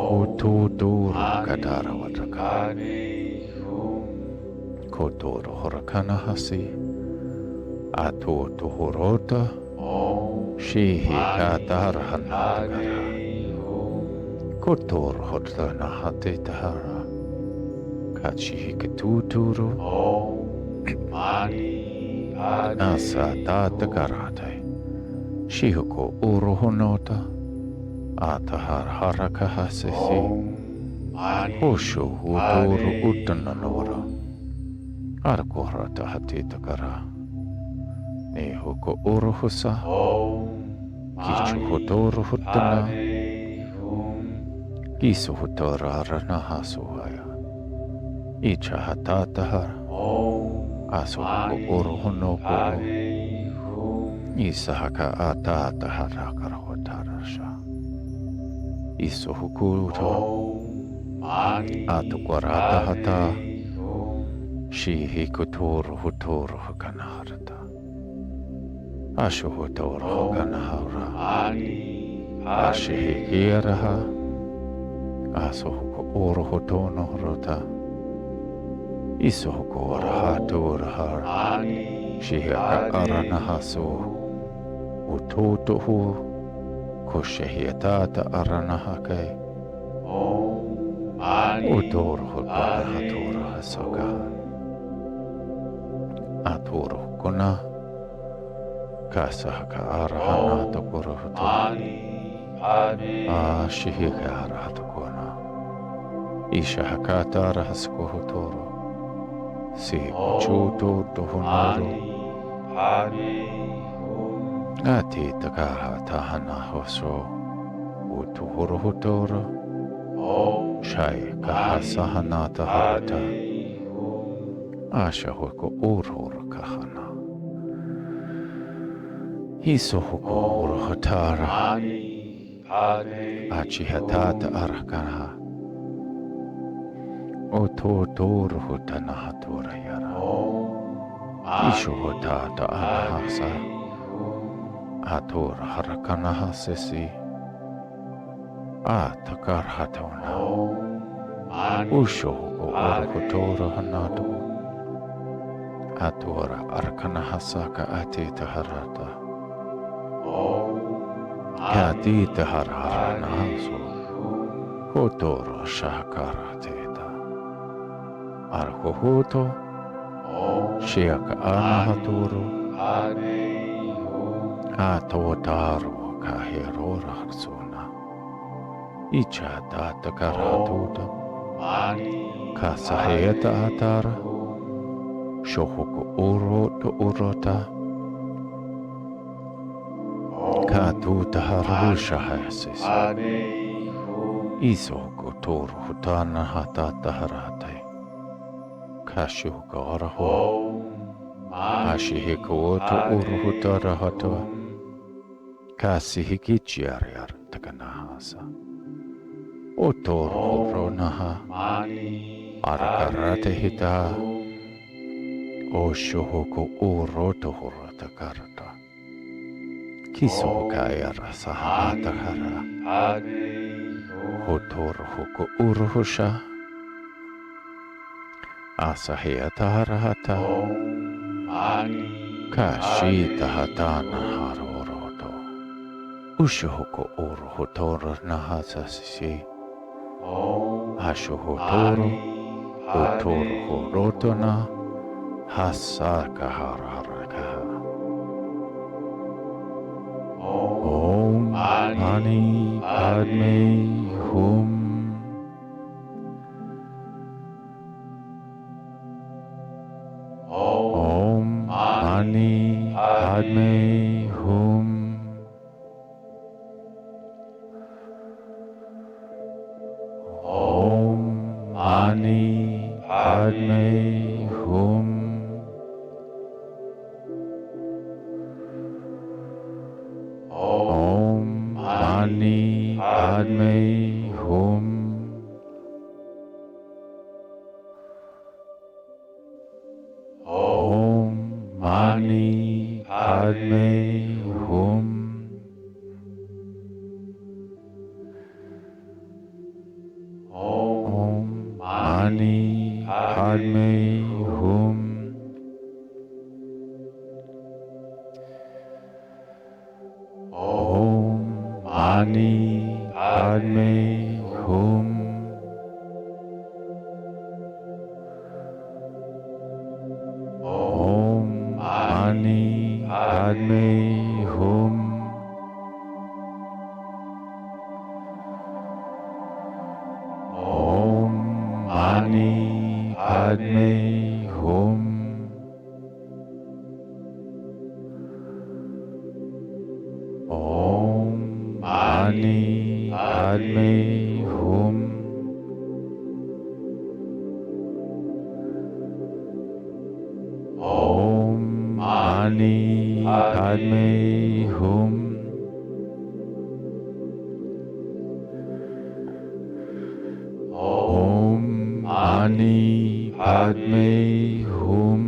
Hutuduru kadara wataka. Koturu hurakana hasi. Atutu hurota. Shihi katara hanadakara. Koturu hurtana hatitahara. Kachihi ketuturu. Asa tatakarate. Shihuko uruhunota. Atahar harakahasisi. Hushu huturu utananora. Arkuhrata hatitakara. Nihuko uruhusa. Kichu huturu hutana. Kisu hutora aranahasuhaya. Icha hatatahar. Asuhuko uruhunoko. Isahaka atataharakarhotarasha. Isuhukuto. Atukwarata hata. Shihi kuturu huturu hukanarata. Ashuhuturu hukanahara. Ashihi kieraha. Asuhuku uruhutono rota. Isuhuku arahaturahar. Shihaka aranahasu. Ututuhu. Kushehiatata aranahake. Uturuhu badahatura hasoga. Aturuhu kuna. Kasahaka arahana tokuruhutu. Mani Padme Shihika arahatukuna. Ishahakata arahaskuhuturu. Sikuchuto tuhunuru. Mani Padme Hum. Ati takaha tahana hoso. Utuhuruhutura. Om Shai kahasahanata harata. Padme Hum. Ashahuko urhur kahana. Hisohuko urhutara. Mani Padme Achihatata arakana. Ototorhutana hatura yara. Om Mani Ishuhutata anahasa. Hum. Atura harakana hasesi. Atakarhatona. Om Mani Ushuhuko urhutura hanatu. Atura arkana hasaka atita harata. Om Katita harharanasu. Hum. Hotoro shakarateta. Arhuhuto. Om Shiaka anahaturu. Padme Hum. Atotaru kahirorahsuna. Icha data karhatuta. Mani Kasaheta atara. Hum. Shohuku uroto urota. Om Katuta harusha hasis. Padme Hum. Isoku toru hutana hatata harate. Kashuka araho. Om Mani Ashihiko oto uruhutara hato. Kasihikichiariar takanahasa. Otoru ronaha. Mani Arakarate hita. Hum. Oshuhuku uroto hurata karata. Kisuhukaya rasahanata hara. Padme Hum. Otoruhuku uruhusha. Asahiyata harahata. Om Mani Kashita hatana haroroto. Ushuhuku uruhutoro nahasasi. Om Ashuhutoro. Utoru Padme hurotona. Hasaka hararakaha. Om Mani Padme Hum. Om Mani Padme Hum. Om Mani Padme Hum. Om Mani Padme Hum. Om Mani Padme Hum. Om Mani Padme Hum. Om Mani Padme Hum. Om Mani Padme Hum. Om Mani Padme Hum. Om Mani Padme Hum. Om Mani Padme Hum. Om Mani Padme Hum.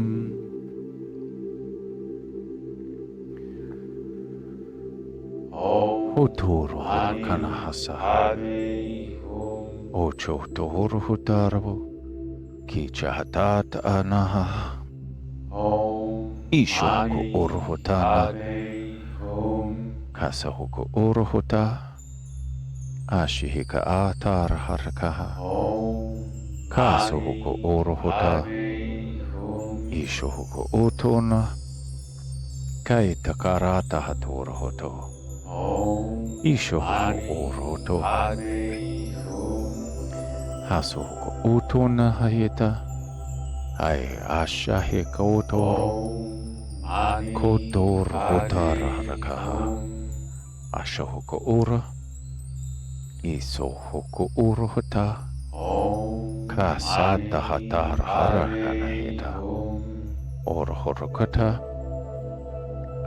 Om Huturu Kanahasa. Padme Hum. Ocho Tohuru Hutarabo. Kichahatat Anaha. Om Ishoku Mani Uruhutana. Padme Hum. Kasahuku Uruhuta. Ashihika Atar Harakaha. Om Kasuhuku Uruhuta. Padme Hum. Ishuhuku Utuna. Kaita karata hatura hoto. Om Isho Mani oroto. Padme Hum. Haso utuna hayeta. Hai asha he kotor. Om Mani Kotor hotara Padme harakaha. Hum. Asho hoko ura. Iso hoko ura hota. Om Kasata Mani hatara harakana Padme heta. Hum. Ora horokata.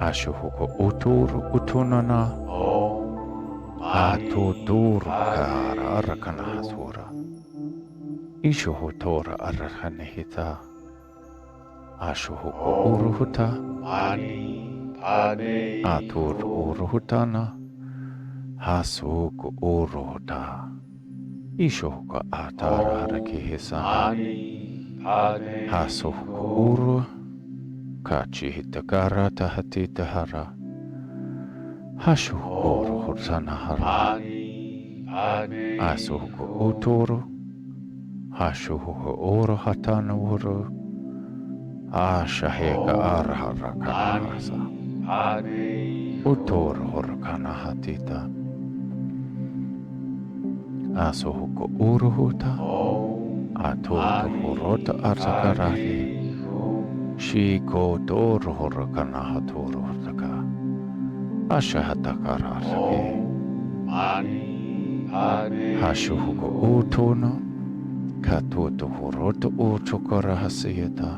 Asho hoko utur utunana. Om Mani Atotur Padme kara arakana Hum. hasura. Isho hotora arakana hita. Asho hoko uruhuta. Mani Padme Atur Hum. uruhutana. Hasuku uruhuta. Isho hoko atara haraki hisana. Mani Padme Haso hoko Hum. uru. Kachi hitakara tahati tahara. Hasho hoko uruhutana hara. Mani Padme Aso hoko Hum. uturu. Hasho hoko uruhatana uru. Ashaheka araharakana hasa. Padme Utor horakana hatita. Aso hoko uruhuta. Atoto horota atakarati. Shiko toro horakana hatoro horaka. Ashahatakarasake. Mani Padme Hasho hoko utono. Katoto horota uchokara hasiyata.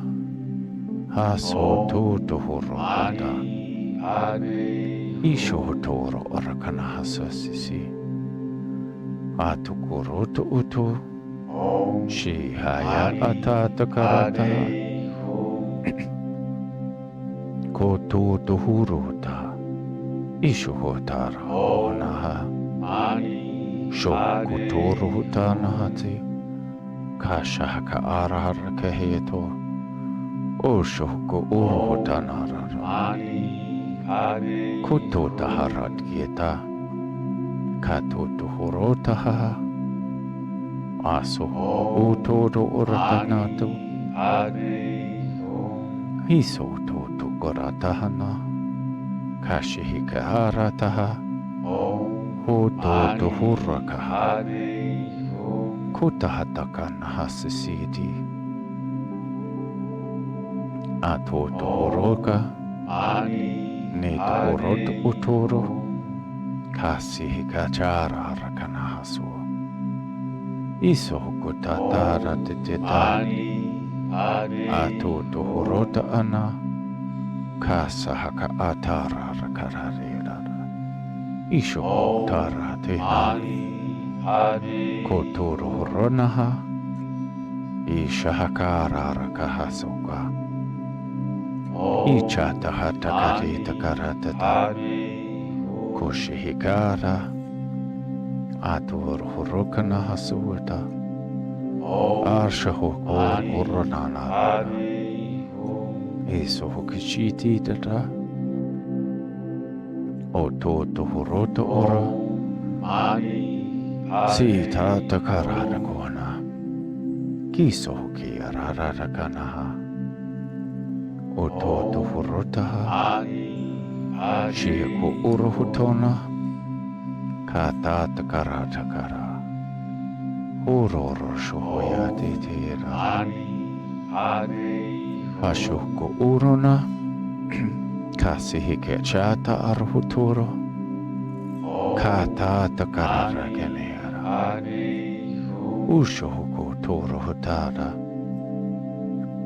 Haso toto horokata. Mani Padme Isho hotoro orakana hasasisi. Atukoroto uto. Om Shihaya atata karata. Koto tohuruta. Isho hotara onaha. Mani Shokutoro hutana hati. Kashahaka arahara keheto. Oshoko uru hutana rara. Mani Padme Koto taharat kieta. Kato tohorota haha. Aso utoro uratanato. Padme Hum. Hiso toto goratahana. Kashihika harataha. Om Hoto tohurakaha. Padme Hum. Kotahatakana hasisidi. Ato tohoroka. Mani Neto horoto utoro. Kasihika chara harakana hasu. Iso hukutatara teteta. Mani Padme Ato tohorota ana. Kasa haka atara rakararera. Isho hotara tena. Mani Padme Kotoro horonaha. Isha hakara rakahasoka. Ichata hatakarita karatata. Padme Koshihikara. Ator horokana hasuta. Arsha hokor horonana. Padme Hum. Iso hokichiti tata. Ototo horoto ora. Mani Padme Sita takarana kona. Kiso hoki ararara kanaha. Ototo horotaha. Mani Padme Shiko urohutona. Kata takarata kara. Hororo shohoya tetera. Mani Padme Ashoko urona. Kasihike chata arhuturo. Kata takarara genera. Padme Hum. Ushoko toro hotada.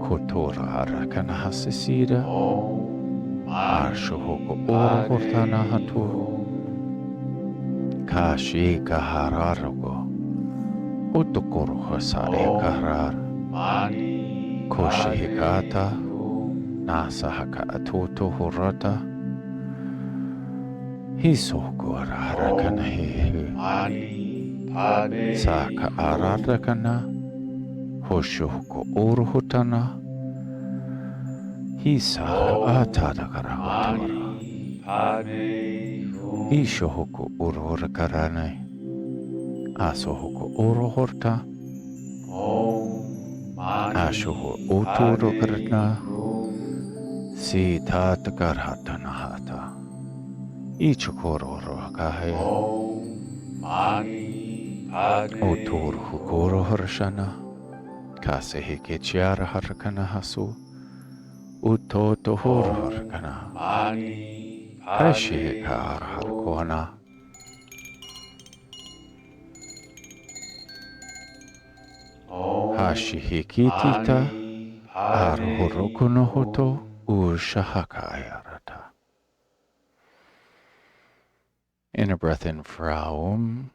Kotora harakana hasisida. Om Ashoko oro hortana hatu. Kashika hararago. Otokoro hosare karar. Mani Koshihikata. Hum. Nasa haka atoto horata. Hisoko harakana hehe. Mani Padme Saka ararakana. Hoshoko oro hotana. Hisaka atada karahotora. Mani Padme Hum. Ishohoko urora karane. Asohoko oro horta. Om Mani Ashoho otoro karana. Hum. Si tata garhata nahata. Ichukoro rohakahaya. Om Mani Padme Otur hukuro Hum. harshana. Kasehi chiara harakana hasu. Uto tohur harakana. Mani Kashi Padme kahar Hum. harakona. Hashihikitita. Mani Padme Arhurokuno hoto. Hum. Ushahakayarata. Inner breath in for Aum.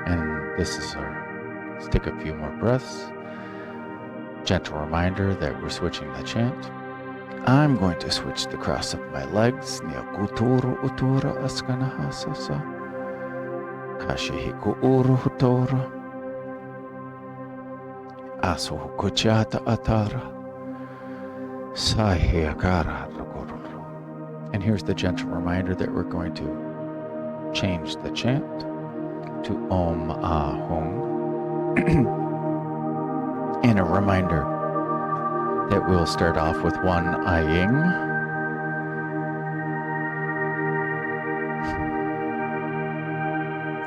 And this is our, let's take a few more breaths. Gentle reminder that we're switching the chant. I'm going to switch the cross of my legs. Nyakuturu utura askanahasasa. Kashihiku uru hutora. Asuhu kuchata atara. Sahiakara ragururu. And here's the gentle reminder that we're going to change the chant to Om Ah Hum. And a reminder that we'll start off with one Aying.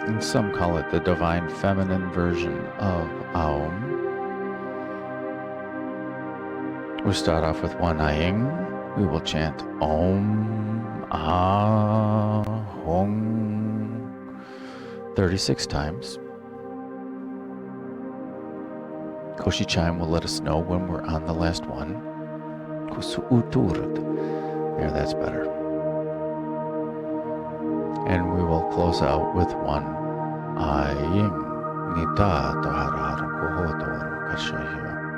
And some call it the divine feminine version of Aum. We'll start off with one Aying. We will chant Om Ah Hum 36 times. Koshi Chime will let us know when we're on the last one. Kusu'uturut. There, that's better. And we will close out with one Aying. Nida Tahara Kohotor Kashahya.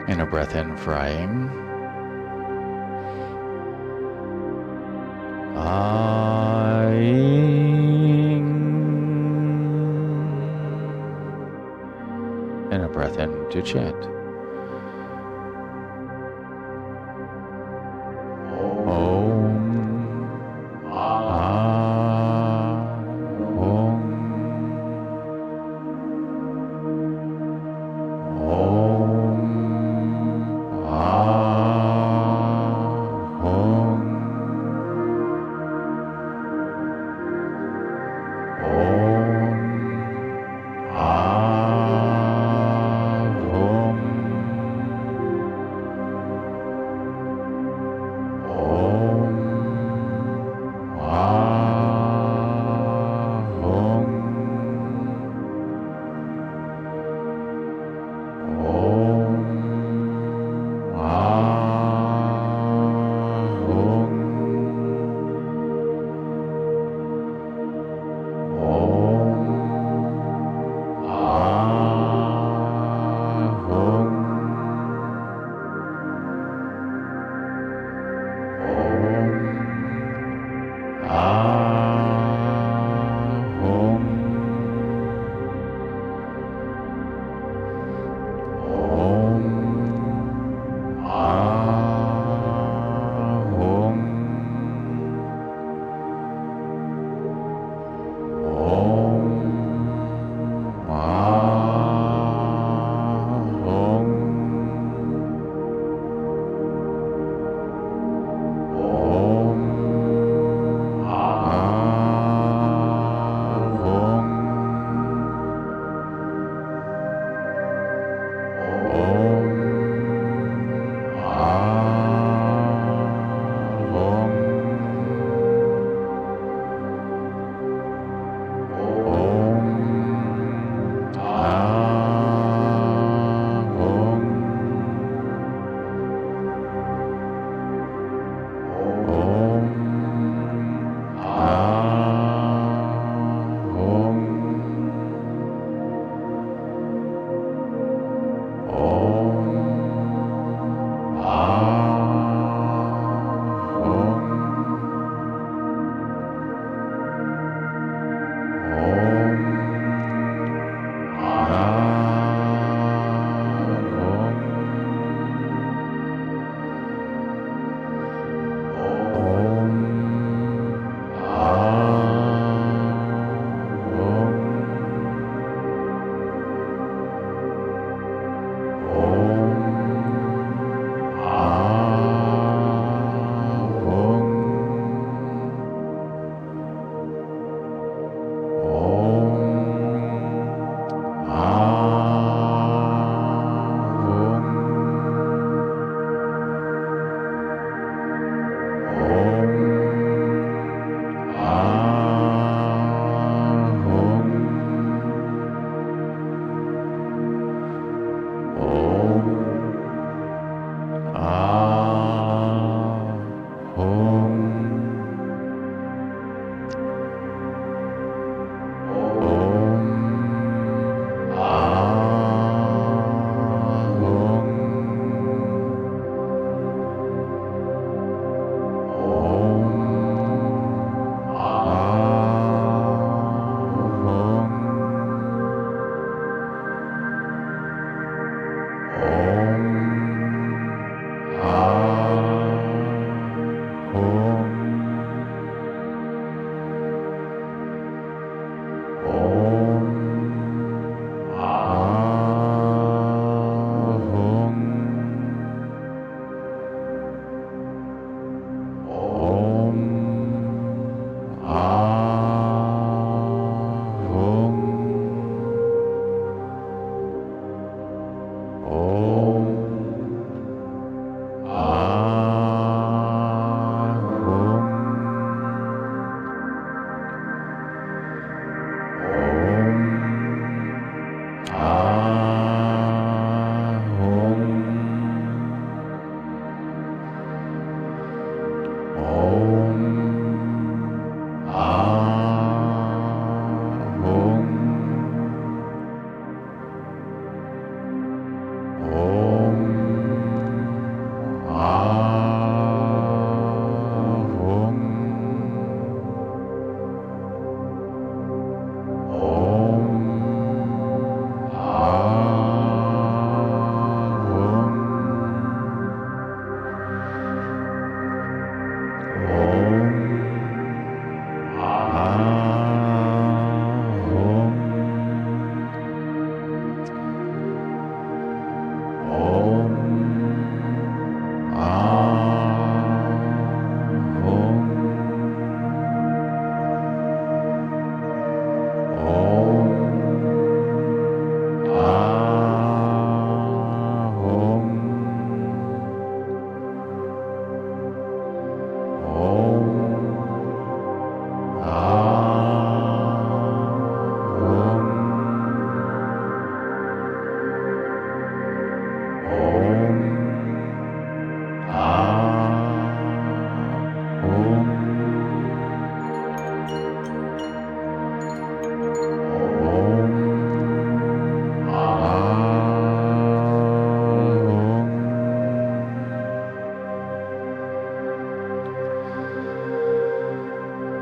And a breath in for Aying. Aying. And a breath in to chant. Om Ah Hum. Om Ah Hum. Om Ah Hum.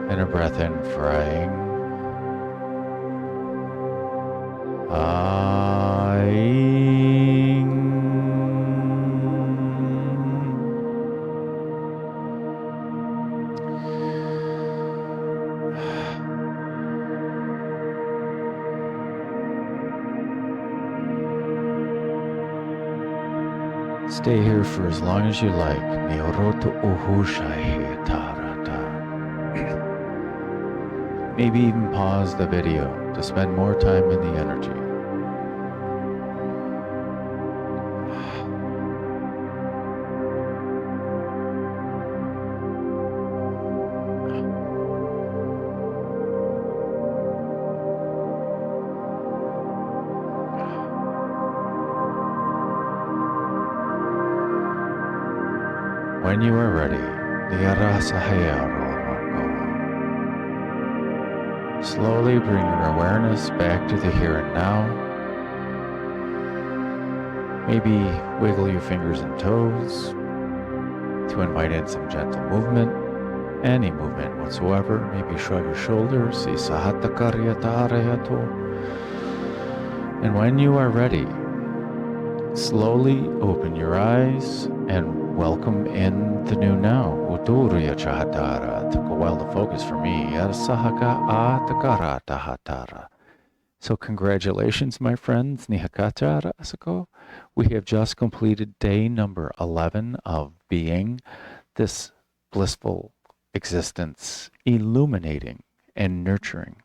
And a breath in for Aing. Stay here for as long as you like. Maybe even pause the video to spend more time in the energy. When you are ready, slowly bring your awareness back to the here and now. Maybe wiggle your fingers and toes to invite in some gentle movement, any movement whatsoever. Maybe shrug your shoulders. And when you are ready, slowly open your eyes and welcome in the new now. Took a while to focus for me. So congratulations, my friends. We have just completed day number 11 of being, this blissful existence, illuminating and nurturing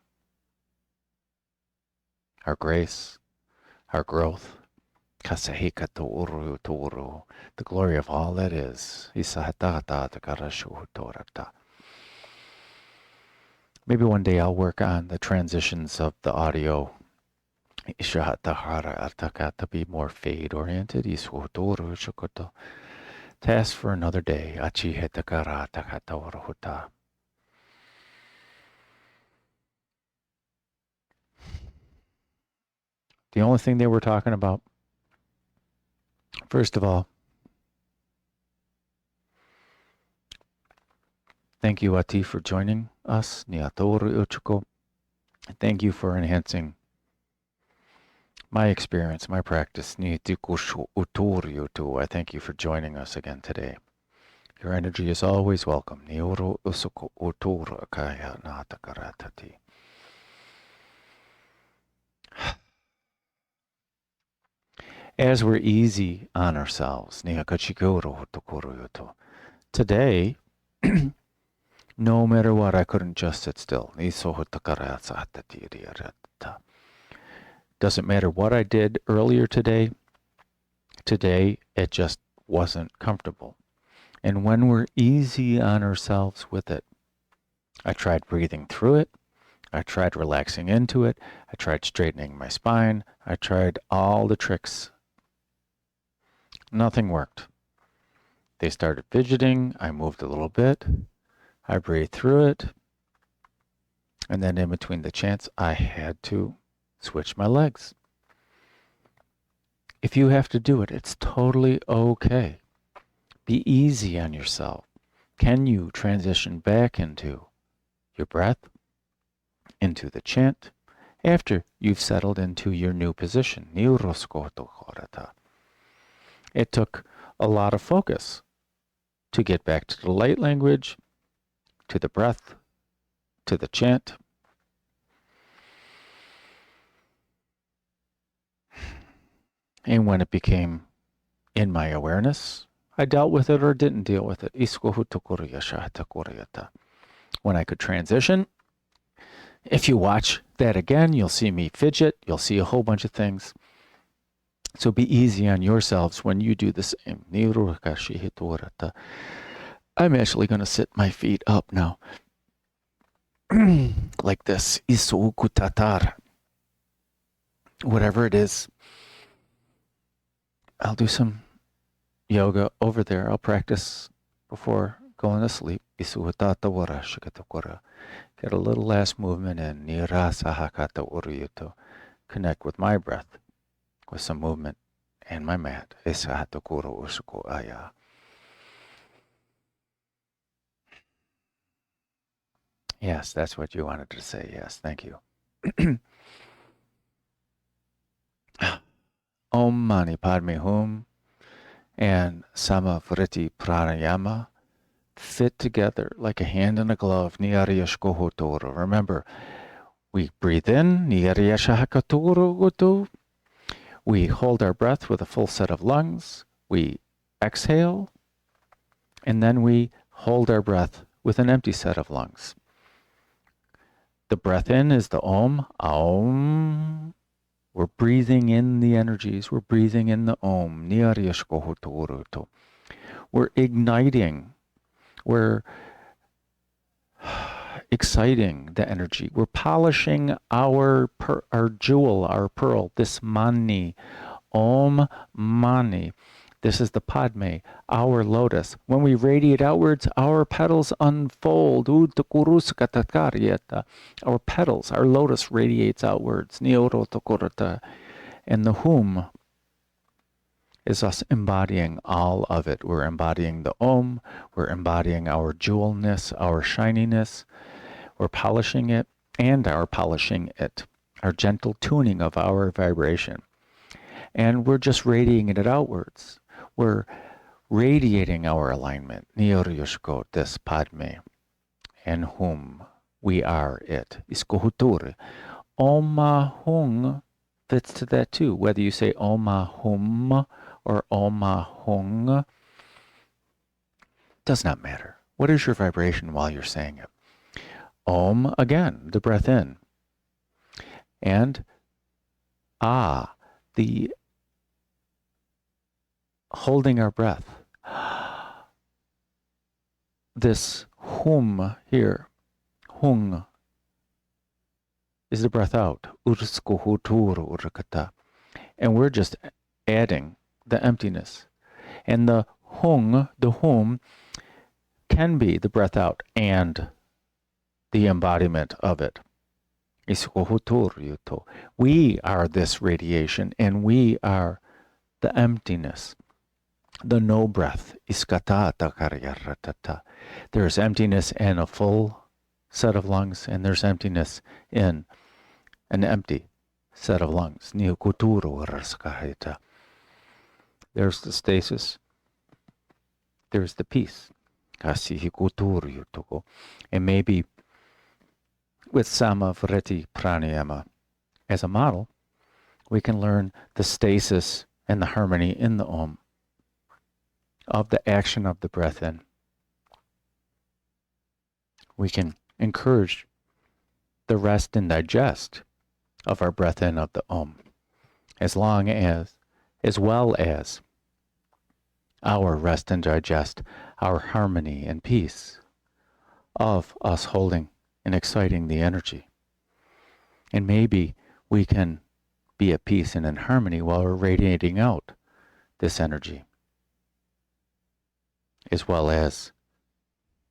our grace, our growth, the glory of all that is. Maybe one day I'll work on the transitions of the audio to be more fade oriented. Task for another day. The only thing they were talking about, first of all, thank you, Ati, for joining us. Thank you for enhancing my experience, my practice. I thank you for joining us again today. Your energy is always welcome. As we're easy on ourselves, today, no matter what, I couldn't just sit still. Doesn't matter what I did earlier today, it just wasn't comfortable. And when we're easy on ourselves with it, I tried breathing through it. I tried relaxing into it. I tried straightening my spine. I tried all the tricks. Nothing worked. They started fidgeting. I moved a little bit. I breathed through it. And then in between the chants, I had to switch my legs. If you have to do it, it's totally okay. Be easy on yourself. Can you transition back into your breath, into the chant, after you've settled into your new position? It took a lot of focus to get back to the light language, to the breath, to the chant. And when it became in my awareness, I dealt with it or didn't deal with it. When I could transition, if you watch that again, you'll see me fidget, you'll see a whole bunch of things. So be easy on yourselves when you do the same. I'm actually going to sit my feet up now. Like this. Whatever it is. I'll do some yoga over there. I'll practice before going to sleep. Get a little last movement in. Connect with my breath, with some movement, and my mat. Yes, that's what you wanted to say. Yes, thank you. Om Mani Padme Hum and Samavriti Pranayama fit together like a hand and a glove. Remember, we breathe in. We hold our breath with a full set of lungs. We exhale. And then we hold our breath with an empty set of lungs. The breath in is the Om. Aum. We're breathing in the energies. We're breathing in the Om. We're igniting. We're exciting the energy. We're polishing our jewel, our pearl, this Mani. Om Mani. This is the Padme, our lotus. When we radiate outwards, our petals unfold. Our petals, our lotus radiates outwards. And the Hum is us embodying all of it. We're embodying the Om. We're embodying our jewelness, our shininess. We're polishing it and our polishing it. Our gentle tuning of our vibration. And we're just radiating it outwards. We're radiating our alignment. This Padme and Hum. We are it. Oma Hung fits to that too. Whether you say Oma Hum or Oma Hung, does not matter. What is your vibration while you're saying it? Om, again, the breath in. And the holding our breath. This Hum here, Hung, is the breath out. And we're just adding the emptiness. And the Hung, the Hum, can be the breath out and the embodiment of it. We are this radiation and we are the emptiness, the no breath. There's emptiness in a full set of lungs and there's emptiness in an empty set of lungs. There's the stasis. There's the peace. And maybe with Samavriti Pranayama as a model, we can learn the stasis and the harmony in the Om of the action of the breath in. We can encourage the rest and digest of our breath in of the Om, as well as our rest and digest, our harmony and peace of us holding and exciting the energy. And maybe we can be at peace and in harmony while we're radiating out this energy. as well as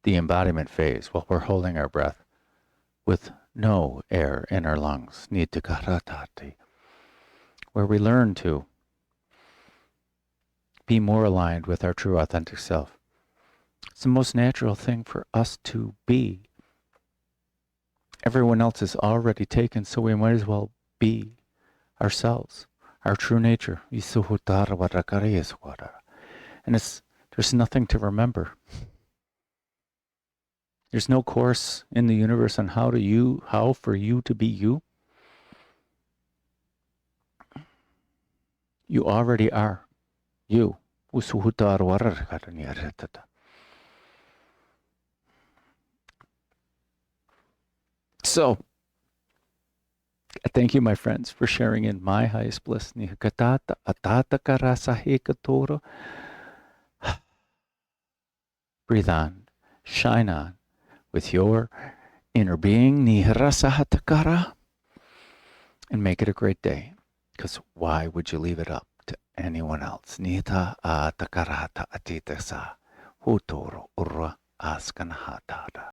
the embodiment phase while we're holding our breath with no air in our lungs, nidakaratati, where we learn to be more aligned with our true authentic self. It's the most natural thing for us to be. Everyone else is already taken, so we might as well be ourselves, our true nature. And there's nothing to remember. There's no course in the universe on how for you to be you. You already are you. So, thank you, my friends, for sharing in my highest bliss. Breathe on, shine on with your inner being, and make it a great day. Because why would you leave it up to anyone else? Nita atakarata atitasa hutoro urra askanhatara.